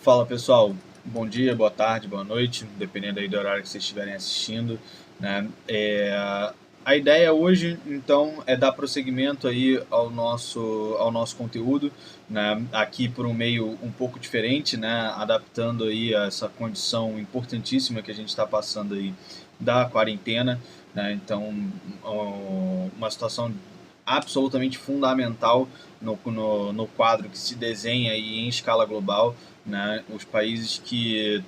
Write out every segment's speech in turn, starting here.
Fala pessoal, bom dia, boa tarde, boa noite, dependendo aí do horário que vocês estiverem assistindo, né? A ideia hoje, então, é dar prosseguimento aí ao nosso conteúdo, né? Aqui por um meio um pouco diferente, né? Adaptando aí a essa condição importantíssima que a gente está passando aí da quarentena, né? Então, uma situação absolutamente fundamental no quadro que se desenha aí em escala global, né? Os países que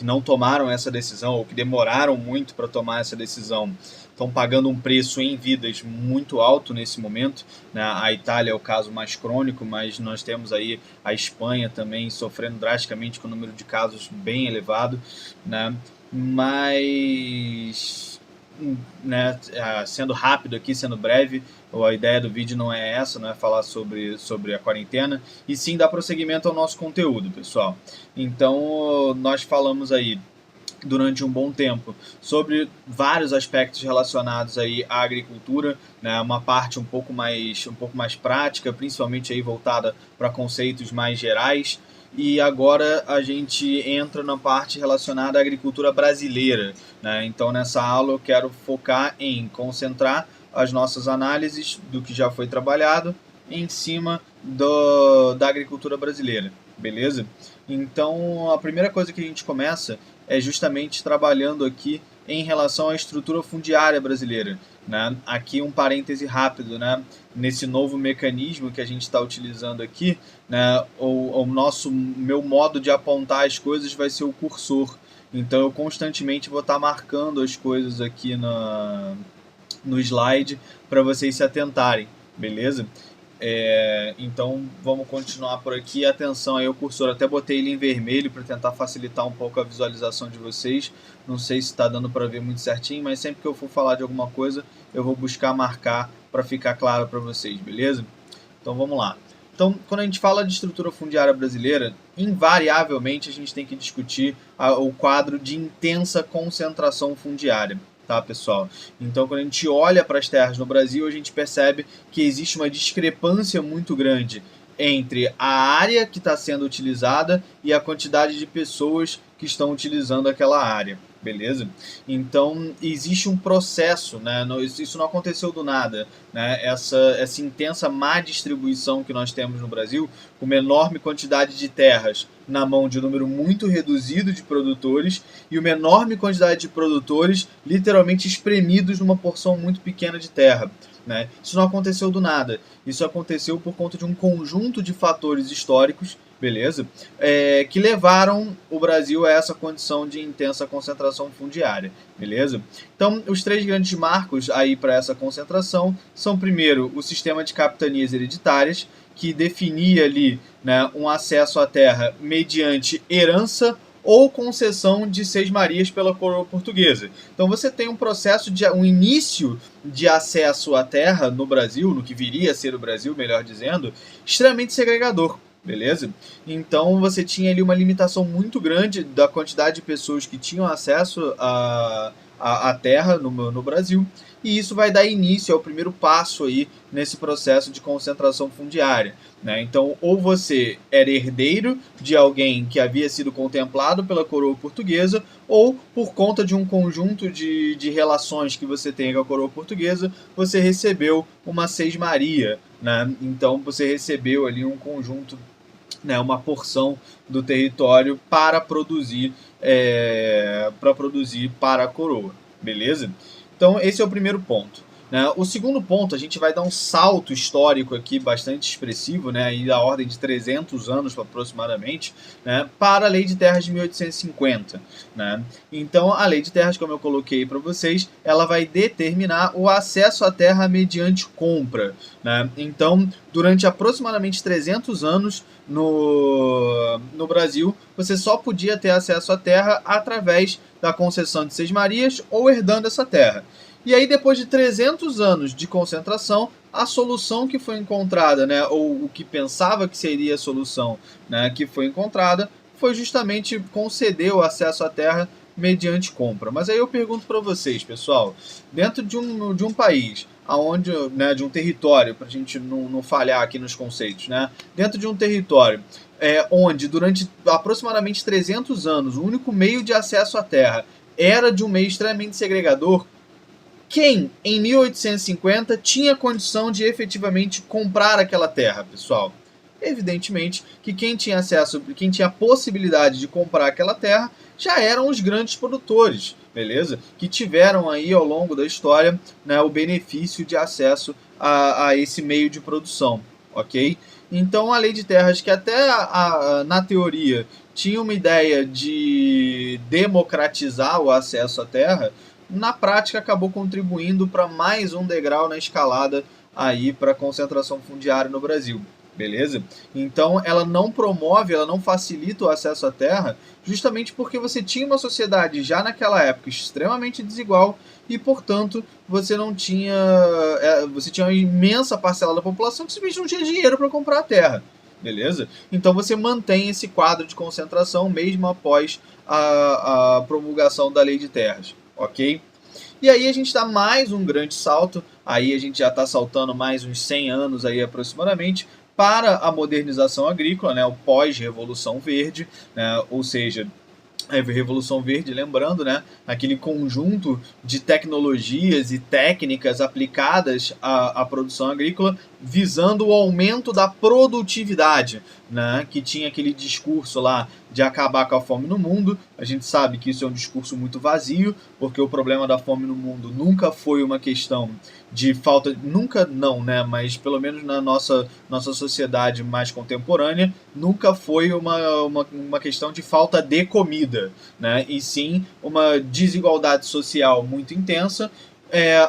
não tomaram essa decisão ou que demoraram muito para tomar essa decisão estão pagando um preço em vidas muito alto nesse momento, né? A Itália é o caso mais crônico, mas nós temos aí a Espanha também sofrendo drasticamente com o número de casos bem elevado, né? Mas, né, sendo rápido aqui, sendo breve, a ideia do vídeo não é essa, não é falar sobre a quarentena, e sim dar prosseguimento ao nosso conteúdo, pessoal. Então, nós falamos aí durante um bom tempo sobre vários aspectos relacionados aí à agricultura, né, uma parte um pouco mais prática, principalmente aí voltada para conceitos mais gerais. E agora a gente entra na parte relacionada à agricultura brasileira, né? Então nessa aula eu quero focar em concentrar as nossas análises do que já foi trabalhado em cima da agricultura brasileira, beleza? Então a primeira coisa que a gente começa é justamente trabalhando aqui em relação à estrutura fundiária brasileira, né? Aqui um parêntese rápido, né? Nesse novo mecanismo que a gente está utilizando aqui, né? Meu modo de apontar as coisas vai ser o cursor. Então eu constantemente vou estar marcando as coisas aqui no slide para vocês se atentarem, beleza? Então vamos continuar por aqui. Atenção aí ao cursor, até botei ele em vermelho para tentar facilitar um pouco a visualização de vocês. Não sei se está dando para ver muito certinho, mas sempre que eu for falar de alguma coisa eu vou buscar marcar para ficar claro para vocês, beleza? Então vamos lá. Então, quando a gente fala de estrutura fundiária brasileira, invariavelmente a gente tem que discutir o quadro de intensa concentração fundiária. Tá, pessoal? Então, quando a gente olha para as terras no Brasil, a gente percebe que existe uma discrepância muito grande entre a área que está sendo utilizada e a quantidade de pessoas que estão utilizando aquela área, beleza? Então, existe um processo, né? Isso não aconteceu do nada, né? Essa intensa má distribuição que nós temos no Brasil, com uma enorme quantidade de terras na mão de um número muito reduzido de produtores e uma enorme quantidade de produtores literalmente espremidos numa porção muito pequena de terra, né? Isso não aconteceu do nada, isso aconteceu por conta de um conjunto de fatores históricos, beleza? Que levaram o Brasil a essa condição de intensa concentração fundiária, beleza? Então, os três grandes marcos aí para essa concentração são, primeiro, o sistema de capitanias hereditárias, que definia ali, né, um acesso à terra mediante herança ou concessão de sesmarias pela coroa portuguesa. Então você tem um início de acesso à terra no Brasil, no que viria a ser o Brasil, melhor dizendo, extremamente segregador. Beleza? Então você tinha ali uma limitação muito grande da quantidade de pessoas que tinham acesso à terra no Brasil, e isso vai dar início ao primeiro passo aí nesse processo de concentração fundiária, né? Então, ou você era herdeiro de alguém que havia sido contemplado pela coroa portuguesa, ou por conta de um conjunto de relações que você tem com a coroa portuguesa, você recebeu uma sesmaria, né? Então você recebeu ali um conjunto, né, uma porção do território para produzir para a coroa, beleza? Então esse é o primeiro ponto, né? O segundo ponto, a gente vai dar um salto histórico aqui bastante expressivo, né, aí da ordem de 300 anos aproximadamente, né, para a Lei de Terras de 1850. Né? Então a Lei de Terras, como eu coloquei para vocês, ela vai determinar o acesso à terra mediante compra. Né? Então, durante aproximadamente 300 anos no Brasil, você só podia ter acesso à terra através da concessão de sesmarias ou herdando essa terra. E aí, depois de 300 anos de concentração, a solução que foi encontrada, né, ou o que pensava que seria a solução, né, que foi encontrada, foi justamente conceder o acesso à terra mediante compra. Mas aí eu pergunto para vocês, pessoal, dentro de um país aonde, né, de um território, para a gente não falhar aqui nos conceitos, né? Dentro de um território onde durante aproximadamente 300 anos o único meio de acesso à terra era de um meio extremamente segregador, quem em 1850 tinha condição de efetivamente comprar aquela terra, pessoal? Evidentemente que quem tinha acesso, quem tinha a possibilidade de comprar aquela terra já eram os grandes produtores, beleza? Que tiveram aí ao longo da história, né, o benefício de acesso a esse meio de produção, ok? Então a lei de terras, que até na teoria tinha uma ideia de democratizar o acesso à terra, na prática acabou contribuindo para mais um degrau na escalada aí para a concentração fundiária no Brasil. Beleza? Então ela não promove, ela não facilita o acesso à terra, justamente porque você tinha uma sociedade já naquela época extremamente desigual e, portanto, você não tinha. Você tinha uma imensa parcela da população que simplesmente não tinha dinheiro para comprar a terra. Beleza? Então você mantém esse quadro de concentração mesmo após a promulgação da lei de terras. Ok? E aí a gente dá mais um grande salto, aí a gente já está saltando mais uns 100 anos aí aproximadamente, para a modernização agrícola, né, o pós-Revolução Verde, né, ou seja, a Revolução Verde, lembrando, né, aquele conjunto de tecnologias e técnicas aplicadas à produção agrícola visando o aumento da produtividade, né, que tinha aquele discurso lá de acabar com a fome no mundo. A gente sabe que isso é um discurso muito vazio, porque o problema da fome no mundo nunca foi uma questão de falta, nunca não, né, mas pelo menos na nossa sociedade mais contemporânea, nunca foi uma questão de falta de comida, né, e sim uma desigualdade social muito intensa,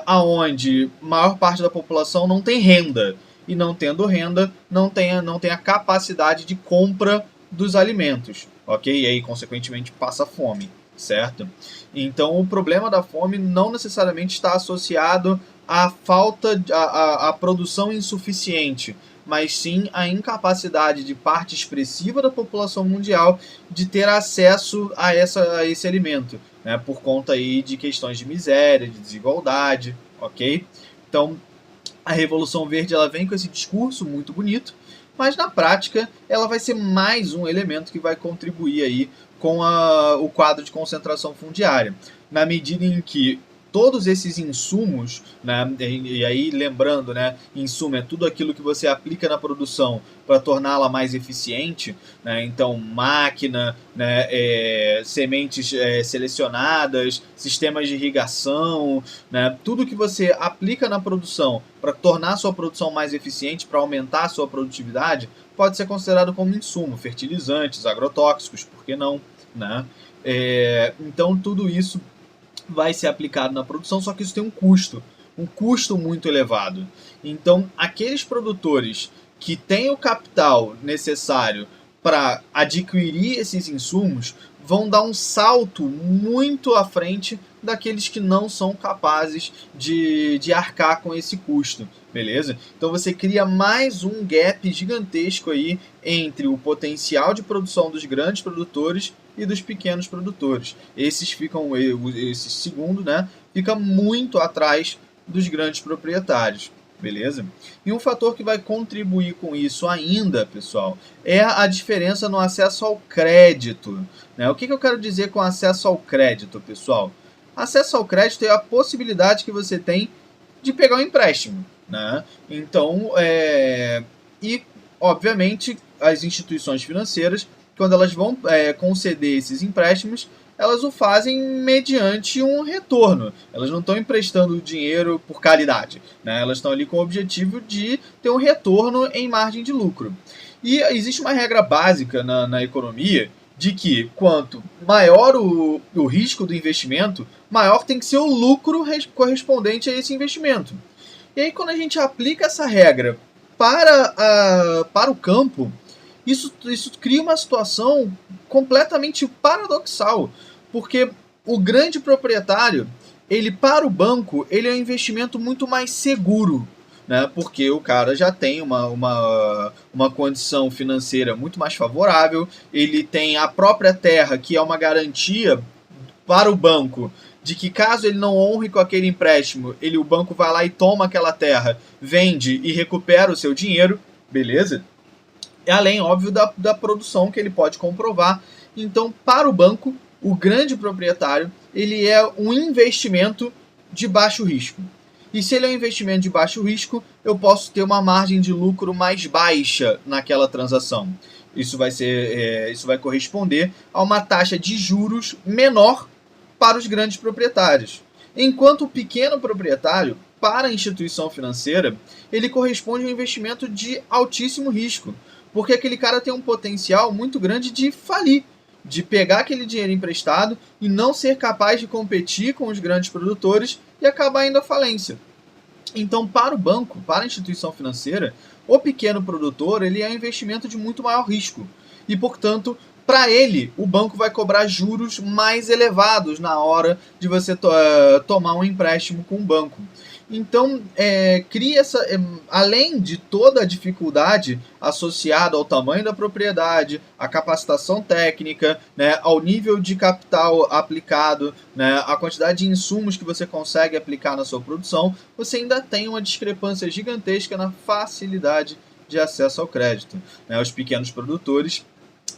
aonde a maior parte da população não tem renda, e não tendo renda, não tem a capacidade de compra dos alimentos, ok? E aí, consequentemente, passa fome, certo? Então, o problema da fome não necessariamente está associado à falta, à produção insuficiente, mas sim à incapacidade de parte expressiva da população mundial de ter acesso a esse alimento, né? Por conta aí de questões de miséria, de desigualdade, ok? Então, a Revolução Verde ela vem com esse discurso muito bonito, mas na prática ela vai ser mais um elemento que vai contribuir aí com o quadro de concentração fundiária, na medida em que todos esses insumos, né, e aí lembrando, né, insumo é tudo aquilo que você aplica na produção para torná-la mais eficiente, né, então máquina, né, sementes selecionadas, sistemas de irrigação, né, tudo que você aplica na produção para tornar a sua produção mais eficiente, para aumentar a sua produtividade, pode ser considerado como insumo, fertilizantes, agrotóxicos, por que não, né? Então tudo isso vai ser aplicado na produção, só que isso tem um custo muito elevado. Então, aqueles produtores que têm o capital necessário para adquirir esses insumos vão dar um salto muito à frente daqueles que não são capazes de arcar com esse custo, beleza? Então você cria mais um gap gigantesco aí entre o potencial de produção dos grandes produtores e dos pequenos produtores. Esse segundo, né, fica muito atrás dos grandes proprietários, beleza? E um fator que vai contribuir com isso ainda, pessoal, é a diferença no acesso ao crédito, né? O que eu quero dizer com acesso ao crédito, pessoal? Acesso ao crédito é a possibilidade que você tem de pegar um empréstimo, né? Então, e obviamente as instituições financeiras, quando elas vão conceder esses empréstimos, elas o fazem mediante um retorno. Elas não estão emprestando dinheiro por caridade, né? Elas estão ali com o objetivo de ter um retorno em margem de lucro. E existe uma regra básica na economia de que quanto maior o risco do investimento, maior tem que ser o lucro correspondente a esse investimento. E aí, quando a gente aplica essa regra para o campo, isso cria uma situação completamente paradoxal, porque o grande proprietário, ele para o banco, ele é um investimento muito mais seguro, né? Porque o cara já tem uma condição financeira muito mais favorável, ele tem a própria terra, que é uma garantia para o banco de que caso ele não honre com aquele empréstimo, o banco vai lá e toma aquela terra, vende e recupera o seu dinheiro, beleza? Além, óbvio, da produção que ele pode comprovar. Então, para o banco, o grande proprietário, ele é um investimento de baixo risco. E se ele é um investimento de baixo risco, eu posso ter uma margem de lucro mais baixa naquela transação. Isso vai corresponder a uma taxa de juros menor para os grandes proprietários. Enquanto o pequeno proprietário, para a instituição financeira, ele corresponde a um investimento de altíssimo risco, porque aquele cara tem um potencial muito grande de falir, de pegar aquele dinheiro emprestado e não ser capaz de competir com os grandes produtores e acabar indo à falência. Então, para o banco, para a instituição financeira, o pequeno produtor ele é um investimento de muito maior risco. E, portanto, para ele, o banco vai cobrar juros mais elevados na hora de você tomar um empréstimo com o banco. Então, cria além de toda a dificuldade associada ao tamanho da propriedade, à capacitação técnica, né, ao nível de capital aplicado, né, a quantidade de insumos que você consegue aplicar na sua produção, você ainda tem uma discrepância gigantesca na facilidade de acesso ao crédito. Né? Os pequenos produtores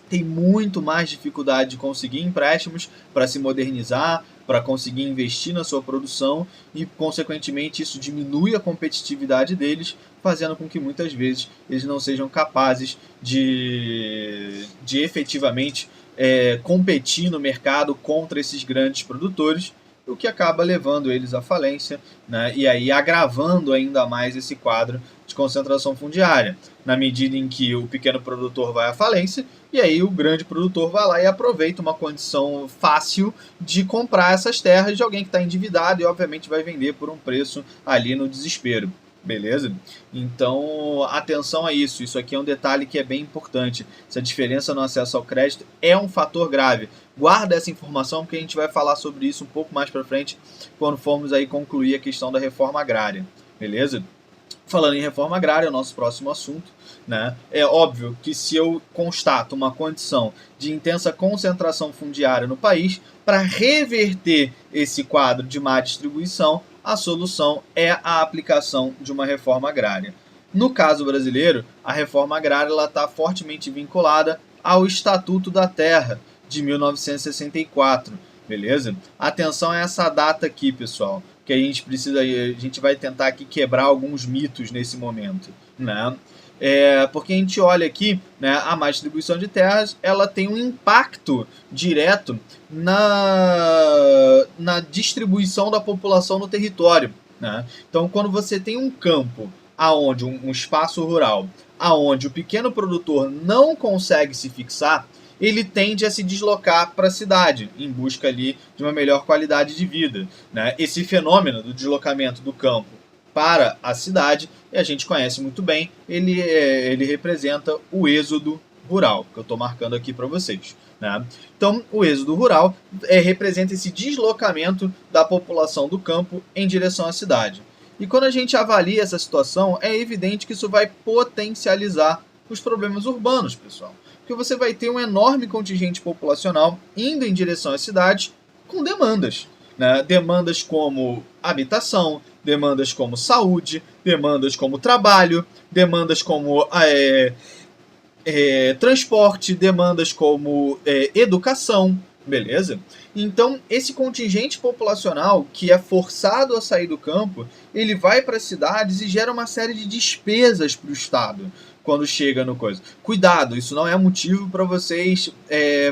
têm muito mais dificuldade de conseguir empréstimos para se modernizar, para conseguir investir na sua produção e, consequentemente, isso diminui a competitividade deles, fazendo com que muitas vezes eles não sejam capazes de efetivamente competir no mercado contra esses grandes produtores, o que acaba levando eles à falência, né? E aí agravando ainda mais esse quadro de concentração fundiária, na medida em que o pequeno produtor vai à falência e aí o grande produtor vai lá e aproveita uma condição fácil de comprar essas terras de alguém que está endividado e obviamente vai vender por um preço ali no desespero. Beleza? Então, atenção a isso. Isso aqui é um detalhe que é bem importante. Essa diferença no acesso ao crédito é um fator grave. Guarda essa informação porque a gente vai falar sobre isso um pouco mais para frente quando formos aí concluir a questão da reforma agrária. Beleza? Falando em reforma agrária, é o nosso próximo assunto. Né? É óbvio que se eu constato uma condição de intensa concentração fundiária no país, para reverter esse quadro de má distribuição, a solução é a aplicação de uma reforma agrária. No caso brasileiro, a reforma agrária está fortemente vinculada ao Estatuto da Terra, de 1964, beleza? Atenção a essa data aqui, pessoal, que a gente vai tentar aqui quebrar alguns mitos nesse momento, né? Porque a gente olha aqui, né, a má distribuição de terras, ela tem um impacto direto na distribuição da população no território. Né? Então, quando você tem um campo, um espaço rural, aonde o pequeno produtor não consegue se fixar, ele tende a se deslocar para a cidade, em busca ali de uma melhor qualidade de vida. Né? Esse fenômeno do deslocamento do campo para a cidade, a gente conhece muito bem, ele representa o êxodo rural, que eu estou marcando aqui para vocês. Né? Então, o êxodo rural representa esse deslocamento da população do campo em direção à cidade. E quando a gente avalia essa situação, é evidente que isso vai potencializar os problemas urbanos, pessoal. Porque você vai ter um enorme contingente populacional indo em direção à cidade com demandas. Né? Demandas como habitação, demandas como saúde, demandas como trabalho, demandas como transporte, demandas como educação, beleza? Então, esse contingente populacional que é forçado a sair do campo, ele vai para as cidades e gera uma série de despesas para o Estado quando chega no coisa. Cuidado, isso não é motivo para vocês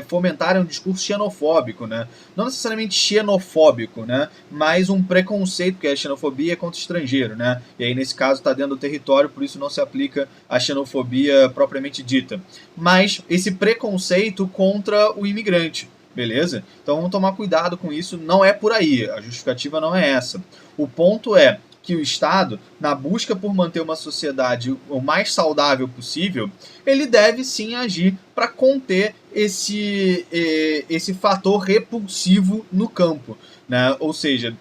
fomentarem um discurso xenofóbico, né? Não necessariamente xenofóbico, né? Mas um preconceito, que é a xenofobia contra o estrangeiro, né? E aí, nesse caso, está dentro do território, por isso não se aplica a xenofobia propriamente dita. Mas esse preconceito contra o imigrante, beleza? Então vamos tomar cuidado com isso, não é por aí, a justificativa não é essa. O ponto é que o Estado, na busca por manter uma sociedade o mais saudável possível, ele deve sim agir para conter esse fator repulsivo no campo, né? Ou seja,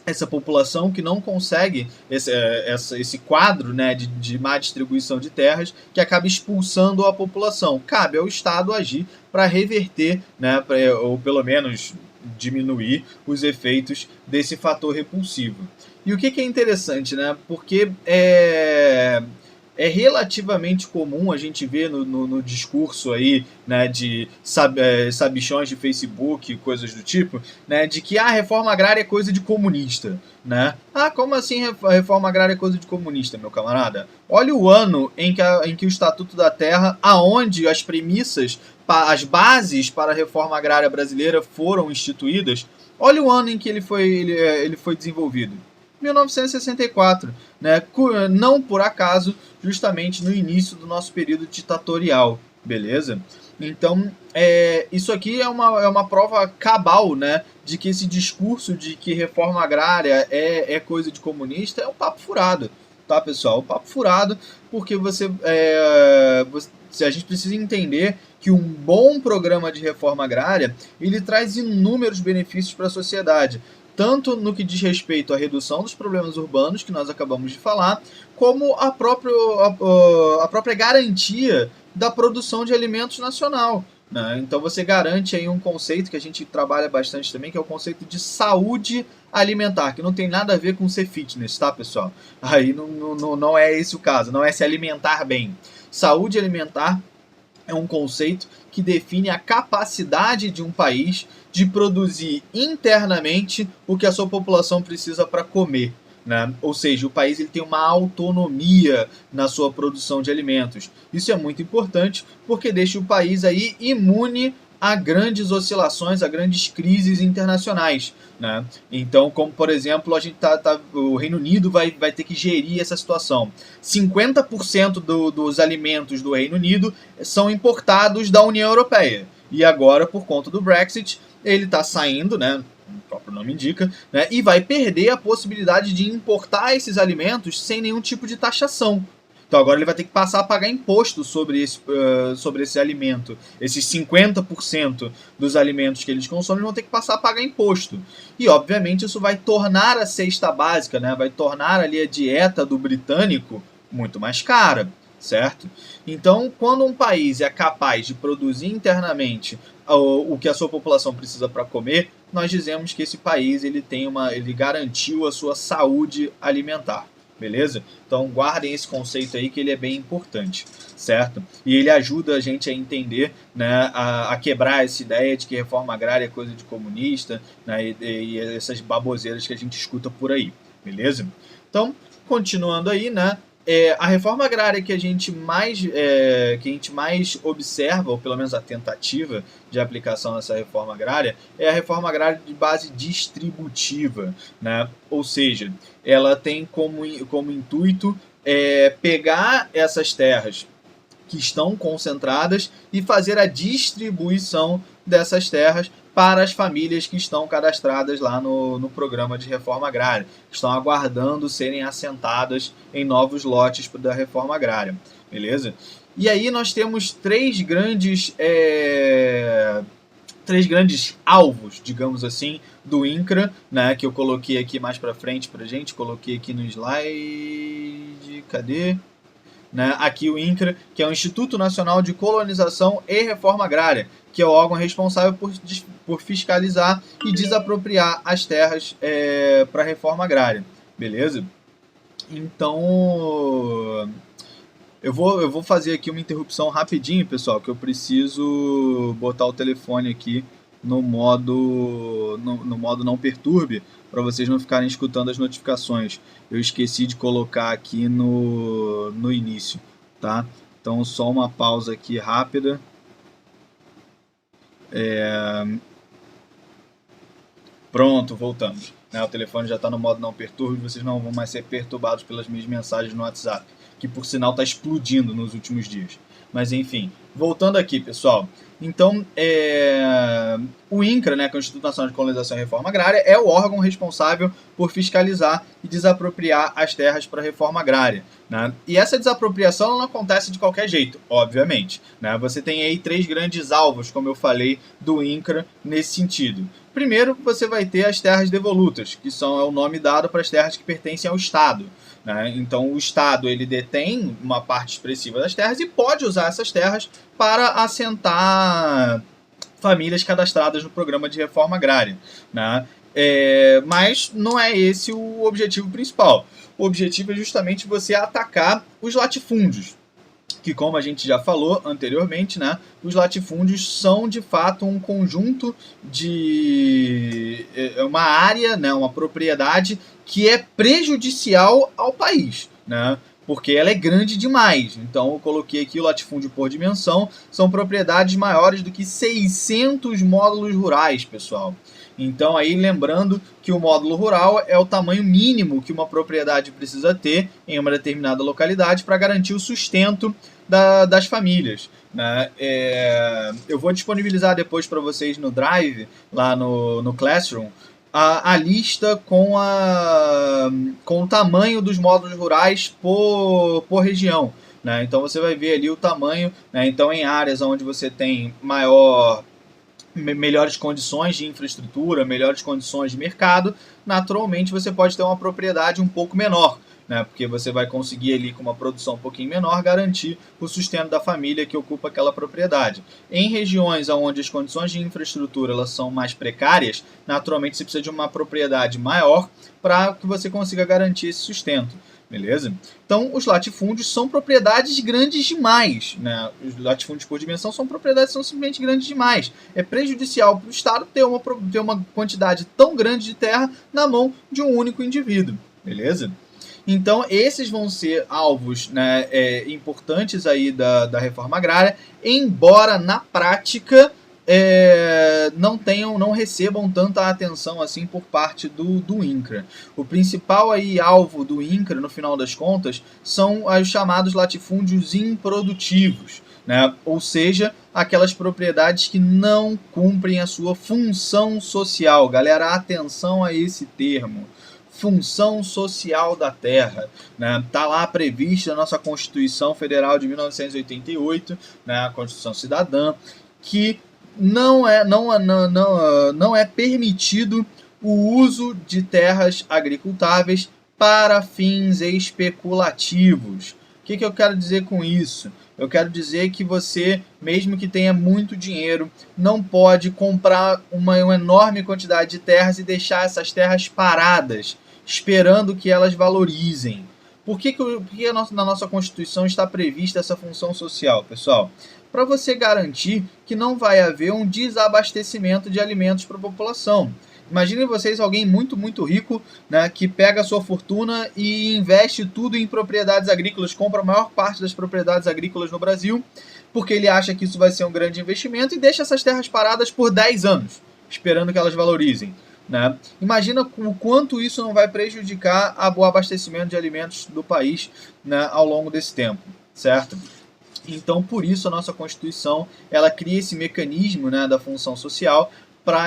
essa população que não consegue esse quadro, né, de má distribuição de terras, que acaba expulsando a população. Cabe ao Estado agir para reverter, né, ou pelo menos diminuir os efeitos desse fator repulsivo. E o que é interessante, né? Porque é relativamente comum a gente ver no discurso aí, né, de sabichões de Facebook, coisas do tipo, né, de que a reforma agrária é coisa de comunista, né? Ah, como assim a reforma agrária é coisa de comunista, meu camarada? Olha o ano em que o Estatuto da Terra, aonde as premissas, as bases para a reforma agrária brasileira foram instituídas, olha o ano em que ele foi desenvolvido. 1964, né? Não por acaso, justamente no início do nosso período ditatorial, beleza? Então, isso aqui é uma prova cabal, né, de que esse discurso de que reforma agrária é coisa de comunista é um papo furado, tá, pessoal? Um papo furado, porque a gente precisa entender que um bom programa de reforma agrária, ele traz inúmeros benefícios para a sociedade, tanto no que diz respeito à redução dos problemas urbanos, que nós acabamos de falar, como a própria garantia da produção de alimentos nacional, né? Então você garante aí um conceito que a gente trabalha bastante também, que é o conceito de saúde alimentar, que não tem nada a ver com ser fitness, tá, pessoal? Aí não é esse o caso, não é se alimentar bem. Saúde alimentar é um conceito que define a capacidade de um país de produzir internamente o que a sua população precisa para comer, né? Ou seja, o país ele tem uma autonomia na sua produção de alimentos. Isso é muito importante porque deixa o país aí imune a grandes oscilações, a grandes crises internacionais, né? Então, como por exemplo, a gente o Reino Unido vai ter que gerir essa situação. 50% dos alimentos do Reino Unido são importados da União Europeia. E agora, por conta do Brexit, ele está saindo, né? O próprio nome indica, né? E vai perder a possibilidade de importar esses alimentos sem nenhum tipo de taxação. Então agora ele vai ter que passar a pagar imposto sobre esse alimento. Esses 50% dos alimentos que eles consomem vão ter que passar a pagar imposto. E obviamente isso vai tornar a cesta básica, né? Vai tornar ali a dieta do britânico muito mais cara, certo? Então, quando um país é capaz de produzir internamente o que a sua população precisa para comer, nós dizemos que esse país ele garantiu a sua saúde alimentar. Beleza? Então guardem esse conceito aí que ele é bem importante, certo? E ele ajuda a gente a entender, né, a quebrar essa ideia de que reforma agrária é coisa de comunista, né, e essas baboseiras que a gente escuta por aí, beleza? Então, continuando aí, né, a reforma agrária que a gente mais observa, ou pelo menos a tentativa de aplicação dessa reforma agrária, é a reforma agrária de base distributiva, né? Ou seja, ela tem como intuito pegar essas terras que estão concentradas e fazer a distribuição dessas terras para as famílias que estão cadastradas lá no programa de reforma agrária, que estão aguardando serem assentadas em novos lotes da reforma agrária, beleza? E aí nós temos três grandes alvos, digamos assim, do INCRA, né, que eu coloquei aqui mais para frente para gente, coloquei aqui no slide, cadê? Né, aqui o INCRA, que é o Instituto Nacional de Colonização e Reforma Agrária, que é o órgão responsável por fiscalizar e desapropriar as terras para a reforma agrária, beleza? Então, eu vou fazer aqui uma interrupção rapidinho, pessoal, que eu preciso botar o telefone aqui no modo não perturbe, para vocês não ficarem escutando as notificações. Eu esqueci de colocar aqui no início, tá? Então só uma pausa aqui rápida. Pronto, voltamos. Né? O telefone já está no modo não perturbe, vocês não vão mais ser perturbados pelas minhas mensagens no WhatsApp, que por sinal está explodindo nos últimos dias. Mas enfim, voltando aqui, pessoal. Então, o INCRA, né, que é o Instituto Nacional de Colonização e Reforma Agrária, é o órgão responsável por fiscalizar e desapropriar as terras para a reforma agrária, né? E essa desapropriação não acontece de qualquer jeito, obviamente, né? Você tem aí três grandes alvos, como eu falei, do INCRA nesse sentido. Primeiro, você vai ter as terras devolutas, que é o nome dado para as terras que pertencem ao Estado. Né? Então, o Estado ele detém uma parte expressiva das terras e pode usar essas terras para assentar famílias cadastradas no programa de reforma agrária, né? Mas não é esse o objetivo principal. O objetivo é justamente você atacar os latifúndios, que, como a gente já falou anteriormente, né, os latifúndios são de fato um conjunto de uma área, né, uma propriedade que é prejudicial ao país, né, porque ela é grande demais. Então eu coloquei aqui o latifúndio por dimensão, são propriedades maiores do que 600 módulos rurais, pessoal. Então aí lembrando que o módulo rural é o tamanho mínimo que uma propriedade precisa ter em uma determinada localidade para garantir o sustento das famílias, né? Eu vou disponibilizar depois para vocês no Drive, lá no Classroom, a lista com o tamanho dos módulos rurais por região, né? Então você vai ver ali o tamanho, né? Então em áreas onde você tem melhores condições de infraestrutura, melhores condições de mercado, naturalmente você pode ter uma propriedade um pouco menor, né? Porque você vai conseguir ali com uma produção um pouquinho menor garantir o sustento da família que ocupa aquela propriedade. Em regiões onde as condições de infraestrutura elas são mais precárias, naturalmente você precisa de uma propriedade maior para que você consiga garantir esse sustento. Beleza? Então, os latifúndios são propriedades grandes demais, né? Os latifúndios por dimensão são propriedades que são simplesmente grandes demais. É prejudicial para o Estado ter uma quantidade tão grande de terra na mão de um único indivíduo. Beleza? Então, esses vão ser alvos, né, importantes aí da reforma agrária, embora na prática não recebam tanta atenção assim por parte do INCRA. O principal aí alvo do INCRA, no final das contas, são os chamados latifúndios improdutivos, né? Ou seja, aquelas propriedades que não cumprem a sua função social. Galera, atenção a esse termo. Função social da terra, né? Tá lá prevista na nossa Constituição Federal de 1988, né? A Constituição Cidadã, que não é permitido o uso de terras agricultáveis para fins especulativos. O que eu quero dizer com isso? Eu quero dizer que você, mesmo que tenha muito dinheiro, não pode comprar uma enorme quantidade de terras e deixar essas terras paradas, esperando que elas valorizem. Por que na nossa Constituição está prevista essa função social, pessoal? Para você garantir que não vai haver um desabastecimento de alimentos para a população. Imaginem vocês alguém muito, muito rico, né, que pega a sua fortuna e investe tudo em propriedades agrícolas, compra a maior parte das propriedades agrícolas no Brasil, porque ele acha que isso vai ser um grande investimento e deixa essas terras paradas por 10 anos, esperando que elas valorizem, né? Imagina o quanto isso não vai prejudicar o abastecimento de alimentos do país, né, ao longo desse tempo, certo? Então, por isso, a nossa Constituição ela cria esse mecanismo, né, da função social para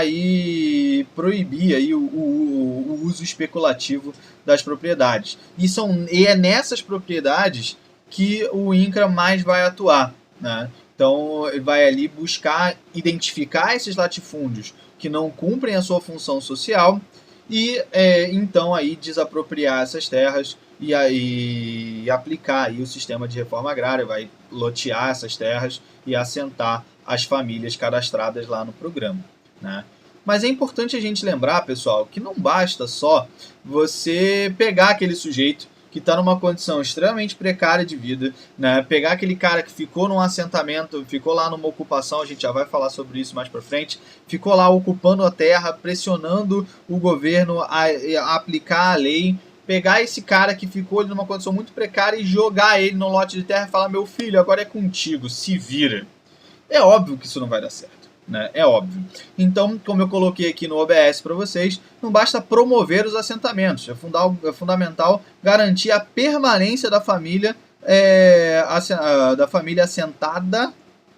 proibir aí o uso especulativo das propriedades. E é nessas propriedades que o INCRA mais vai atuar, né? Então, ele vai ali buscar identificar esses latifúndios que não cumprem a sua função social e, então, aí desapropriar essas terras e aí aplicar aí o sistema de reforma agrária, vai lotear essas terras e assentar as famílias cadastradas lá no programa, né? Mas é importante a gente lembrar, pessoal, que não basta só você pegar aquele sujeito que está numa condição extremamente precária de vida, né? Pegar aquele cara que ficou num assentamento, ficou lá numa ocupação, a gente já vai falar sobre isso mais para frente, ficou lá ocupando a terra, pressionando o governo a aplicar a lei, pegar esse cara que ficou numa condição muito precária e jogar ele no lote de terra e falar: meu filho, agora é contigo, se vira. É óbvio que isso não vai dar certo, né? É óbvio. Então, como eu coloquei aqui no OBS para vocês, não basta promover os assentamentos, é fundamental garantir a permanência da família, assentada,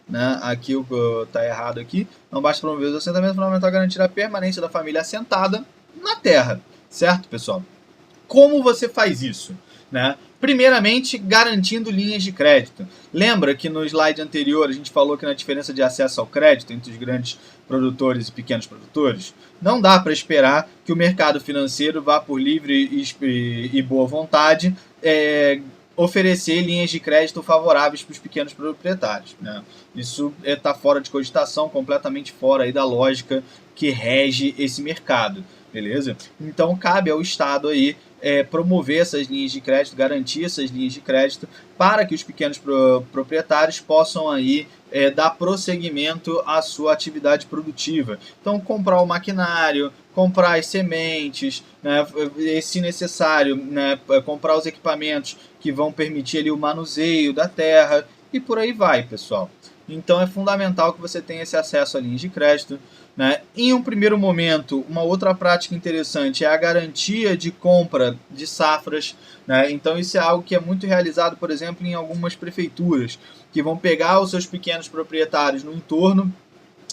né? Aqui está errado aqui. Não basta promover os assentamentos, é fundamental garantir a permanência da família assentada na terra, certo, pessoal? Como você faz isso, né? Primeiramente, garantindo linhas de crédito. Lembra que no slide anterior a gente falou que na diferença de acesso ao crédito entre os grandes produtores e pequenos produtores? Não dá para esperar que o mercado financeiro vá por livre e boa vontade oferecer linhas de crédito favoráveis para os pequenos proprietários, né? Isso está fora de cogitação, completamente fora aí da lógica que rege esse mercado, beleza? Então cabe ao Estado aí promover essas linhas de crédito, garantir essas linhas de crédito para que os pequenos proprietários possam aí dar prosseguimento à sua atividade produtiva. Então comprar o maquinário, comprar as sementes, né, se necessário, né, comprar os equipamentos que vão permitir ali o manuseio da terra e por aí vai, pessoal. Então é fundamental que você tenha esse acesso a linhas de crédito, né? Em um primeiro momento, uma outra prática interessante é a garantia de compra de safras, né? Então isso é algo que é muito realizado, por exemplo, em algumas prefeituras, que vão pegar os seus pequenos proprietários no entorno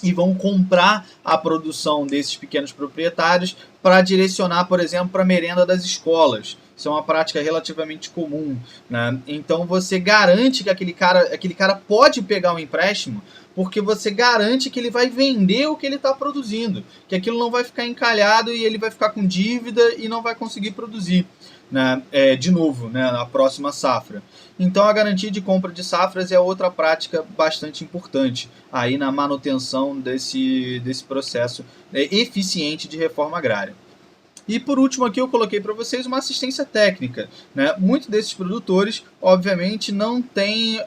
e vão comprar a produção desses pequenos proprietários para direcionar, por exemplo, para a merenda das escolas. Isso é uma prática relativamente comum, né? Então você garante que aquele cara pode pegar um empréstimo, porque você garante que ele vai vender o que ele está produzindo, que aquilo não vai ficar encalhado e ele vai ficar com dívida e não vai conseguir produzir, né, de novo, né, na próxima safra. Então a garantia de compra de safras é outra prática bastante importante aí na manutenção desse processo eficiente de reforma agrária. E por último aqui eu coloquei para vocês uma assistência técnica, né? Muitos desses produtores, obviamente, não têm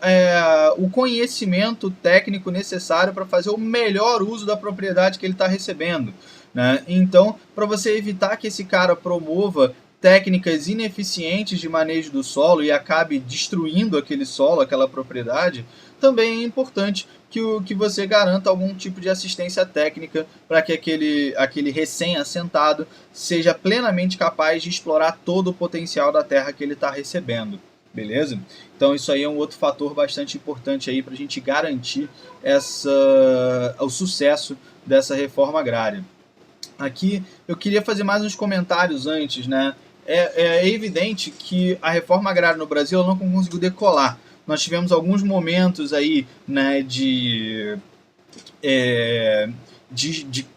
o conhecimento técnico necessário para fazer o melhor uso da propriedade que ele está recebendo, né? Então, para você evitar que esse cara promova técnicas ineficientes de manejo do solo e acabe destruindo aquele solo, aquela propriedade, também é importante que você garanta algum tipo de assistência técnica para que aquele recém-assentado seja plenamente capaz de explorar todo o potencial da terra que ele está recebendo, beleza? Então isso aí é um outro fator bastante importante aí para a gente garantir o sucesso dessa reforma agrária. Aqui eu queria fazer mais uns comentários antes, né? É evidente que a reforma agrária no Brasil não conseguiu decolar. Nós tivemos alguns momentos aí, né, de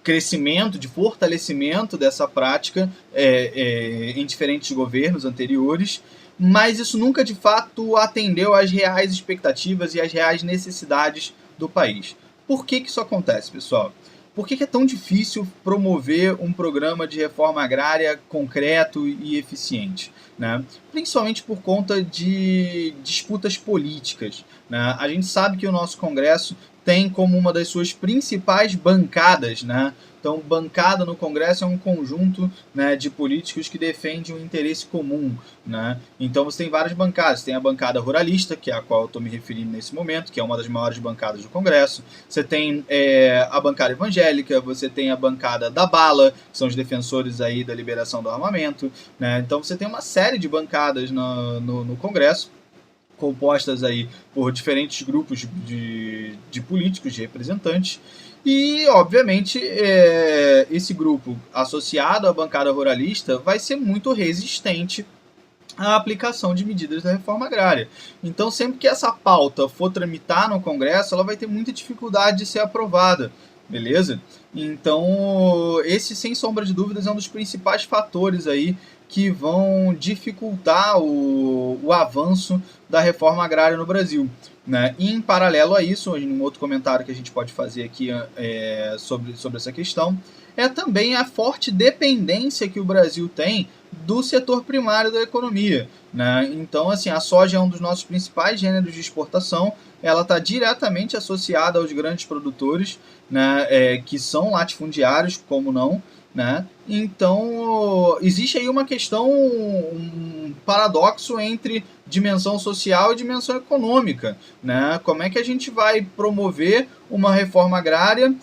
crescimento, de fortalecimento dessa prática em diferentes governos anteriores, mas isso nunca de fato atendeu às reais expectativas e às reais necessidades do país. Por que isso acontece, pessoal? Por que é tão difícil promover um programa de reforma agrária concreto e eficiente, né? Principalmente por conta de disputas políticas, né? A gente sabe que o nosso Congresso tem como uma das suas principais bancadas, né? Então, bancada no Congresso é um conjunto, né, de políticos que defendem um interesse comum, né? Então, você tem várias bancadas. Tem a bancada ruralista, que é a qual eu estou me referindo nesse momento, que é uma das maiores bancadas do Congresso. Você tem a bancada evangélica, você tem a bancada da bala, que são os defensores aí da liberação do armamento, né? Então, você tem uma série de bancadas no Congresso, compostas aí por diferentes grupos de políticos, de representantes, e, obviamente, esse grupo associado à bancada ruralista vai ser muito resistente à aplicação de medidas da reforma agrária. Então, sempre que essa pauta for tramitar no Congresso, ela vai ter muita dificuldade de ser aprovada, beleza? Então, esse, sem sombra de dúvidas, é um dos principais fatores aí que vão dificultar o avanço da reforma agrária no Brasil, né? E, em paralelo a isso, um outro comentário que a gente pode fazer aqui sobre essa questão é também a forte dependência que o Brasil tem do setor primário da economia, né? Então, assim, a soja é um dos nossos principais gêneros de exportação, ela está diretamente associada aos grandes produtores, né, que são latifundiários, como não, né? Então, existe aí uma questão, um paradoxo entre dimensão social e dimensão econômica, né? Como é que a gente vai promover uma reforma agrária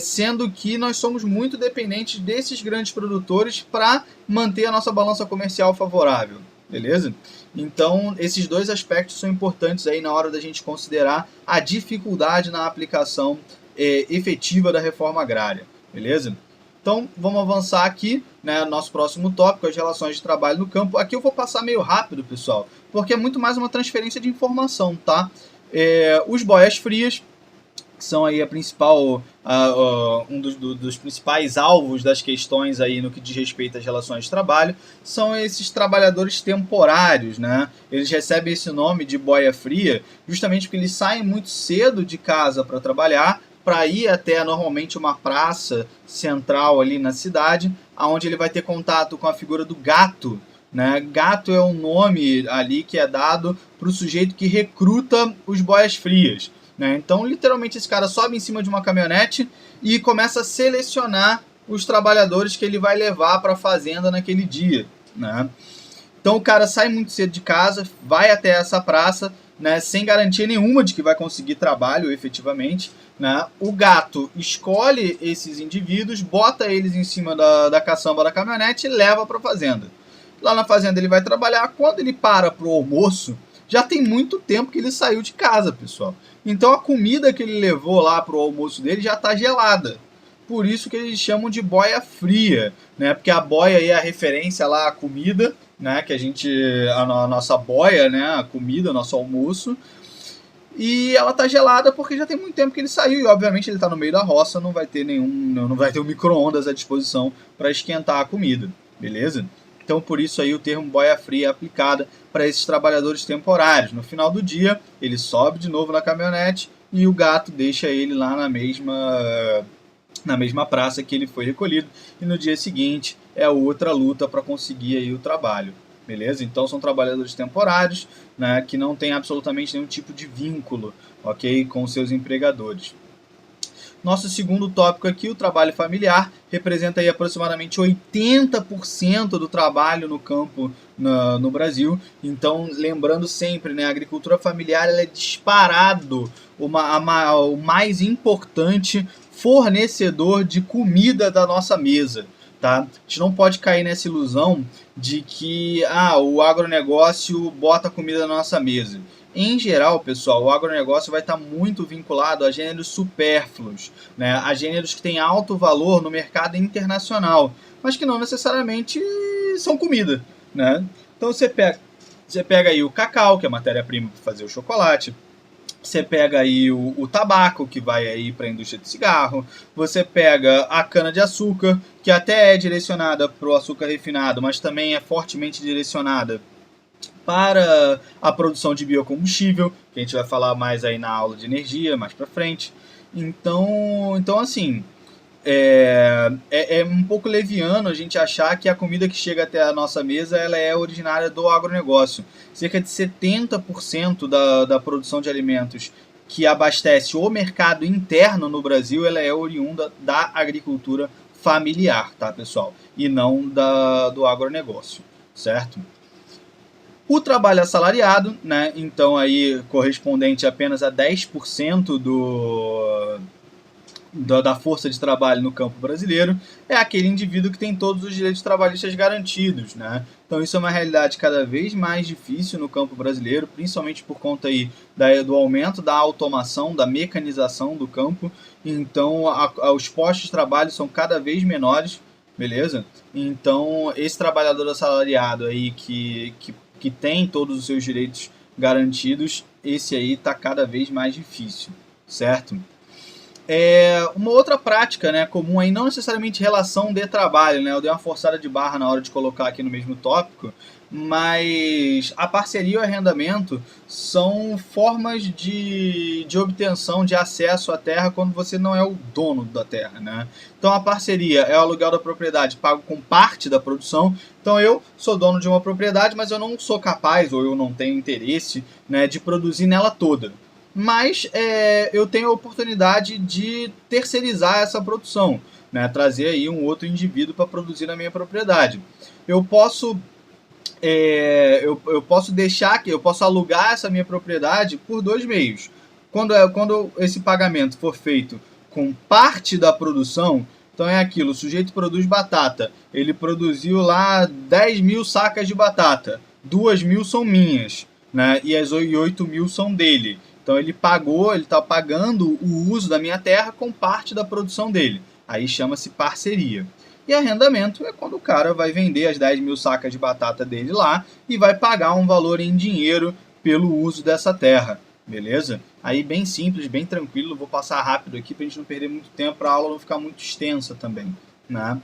sendo que nós somos muito dependentes desses grandes produtores para manter a nossa balança comercial favorável, beleza? Então, esses dois aspectos são importantes aí na hora da gente considerar a dificuldade na aplicação efetiva da reforma agrária, beleza? Então, vamos avançar aqui, né, nosso próximo tópico, as relações de trabalho no campo. Aqui eu vou passar meio rápido, pessoal, porque é muito mais uma transferência de informação, tá? Os boias frias que são aí um dos principais alvos das questões aí no que diz respeito às relações de trabalho, são esses trabalhadores temporários, né? Eles recebem esse nome de boia fria justamente porque eles saem muito cedo de casa para trabalhar, para ir até normalmente uma praça central ali na cidade, onde ele vai ter contato com a figura do gato, né? Gato é um nome ali que é dado para o sujeito que recruta os boias frias, né? Então, literalmente, esse cara sobe em cima de uma caminhonete e começa a selecionar os trabalhadores que ele vai levar para a fazenda naquele dia, né? Então, o cara sai muito cedo de casa, vai até essa praça, né, sem garantia nenhuma de que vai conseguir trabalho efetivamente, né? O gato escolhe esses indivíduos, bota eles em cima da caçamba da caminhonete e leva para a fazenda. Lá na fazenda ele vai trabalhar. Quando ele para pro almoço, já tem muito tempo que ele saiu de casa, pessoal. Então a comida que ele levou lá pro almoço dele já está gelada. Por isso que eles chamam de boia fria, né? Porque a boia aí é a referência lá à comida, né? Que a nossa boia, né? A comida, o nosso almoço. E ela tá gelada porque já tem muito tempo que ele saiu. E obviamente ele tá no meio da roça, não vai ter um micro-ondas à disposição para esquentar a comida, beleza? Então, por isso aí o termo boia fria é aplicado para esses trabalhadores temporários. No final do dia, ele sobe de novo na caminhonete e o gato deixa ele lá na mesma praça que ele foi recolhido. E no dia seguinte é outra luta para conseguir aí o trabalho. Beleza? Então, são trabalhadores temporários, né, que não têm absolutamente nenhum tipo de vínculo, ok, com seus empregadores. Nosso segundo tópico aqui, o trabalho familiar, representa aí aproximadamente 80% do trabalho no campo no Brasil. Então, lembrando sempre, né, a agricultura familiar ela é disparado o mais importante fornecedor de comida da nossa mesa. Tá? A gente não pode cair nessa ilusão de que o agronegócio bota comida na nossa mesa. Em geral, pessoal, o agronegócio vai estar muito vinculado a gêneros supérfluos, né? A gêneros que têm alto valor no mercado internacional, mas que não necessariamente são comida, né? Então você pega aí o cacau, que é a matéria-prima para fazer o chocolate. Você pega aí o tabaco, que vai aí para a indústria de cigarro. Você pega a cana-de-açúcar, que até é direcionada para o açúcar refinado, mas também é fortemente direcionada para a produção de biocombustível, que a gente vai falar mais aí na aula de energia, mais para frente. Então assim, é um pouco leviano a gente achar que a comida que chega até a nossa mesa ela é originária do agronegócio. Cerca de 70% da produção de alimentos que abastece o mercado interno no Brasil ela é oriunda da agricultura familiar, tá, pessoal? E não do agronegócio, certo? O trabalho assalariado, né, então aí correspondente apenas a 10% da força de trabalho no campo brasileiro, é aquele indivíduo que tem todos os direitos trabalhistas garantidos, né? Então isso é uma realidade cada vez mais difícil no campo brasileiro, principalmente por conta aí do aumento da automação, da mecanização do campo. Então os postos de trabalho são cada vez menores, beleza? Então esse trabalhador assalariado aí que tem todos os seus direitos garantidos, esse aí está cada vez mais difícil, certo? Uma outra prática, né, comum aí, não necessariamente relação de trabalho, né, eu dei uma forçada de barra na hora de colocar aqui no mesmo tópico, mas a parceria e o arrendamento são formas de obtenção de acesso à terra quando você não é o dono da terra, né? Então a parceria é o aluguel da propriedade pago com parte da produção. Então eu sou dono de uma propriedade, mas eu não sou capaz ou eu não tenho interesse, né, de produzir nela toda. Mas eu tenho a oportunidade de terceirizar essa produção, né, trazer aí um outro indivíduo para produzir na minha propriedade. Eu posso eu posso alugar essa minha propriedade por 2 meios. Quando esse pagamento for feito com parte da produção, então é aquilo, o sujeito produz batata, ele produziu lá 10 mil sacas de batata, 2 mil são minhas, né, e as 8 mil são dele. Então ele está pagando o uso da minha terra com parte da produção dele. Aí chama-se parceria. E arrendamento é quando o cara vai vender as 10 mil sacas de batata dele lá e vai pagar um valor em dinheiro pelo uso dessa terra. beleza? Aí bem simples, bem tranquilo, vou passar rápido aqui para a gente não perder muito tempo, para a aula não ficar muito extensa também, né?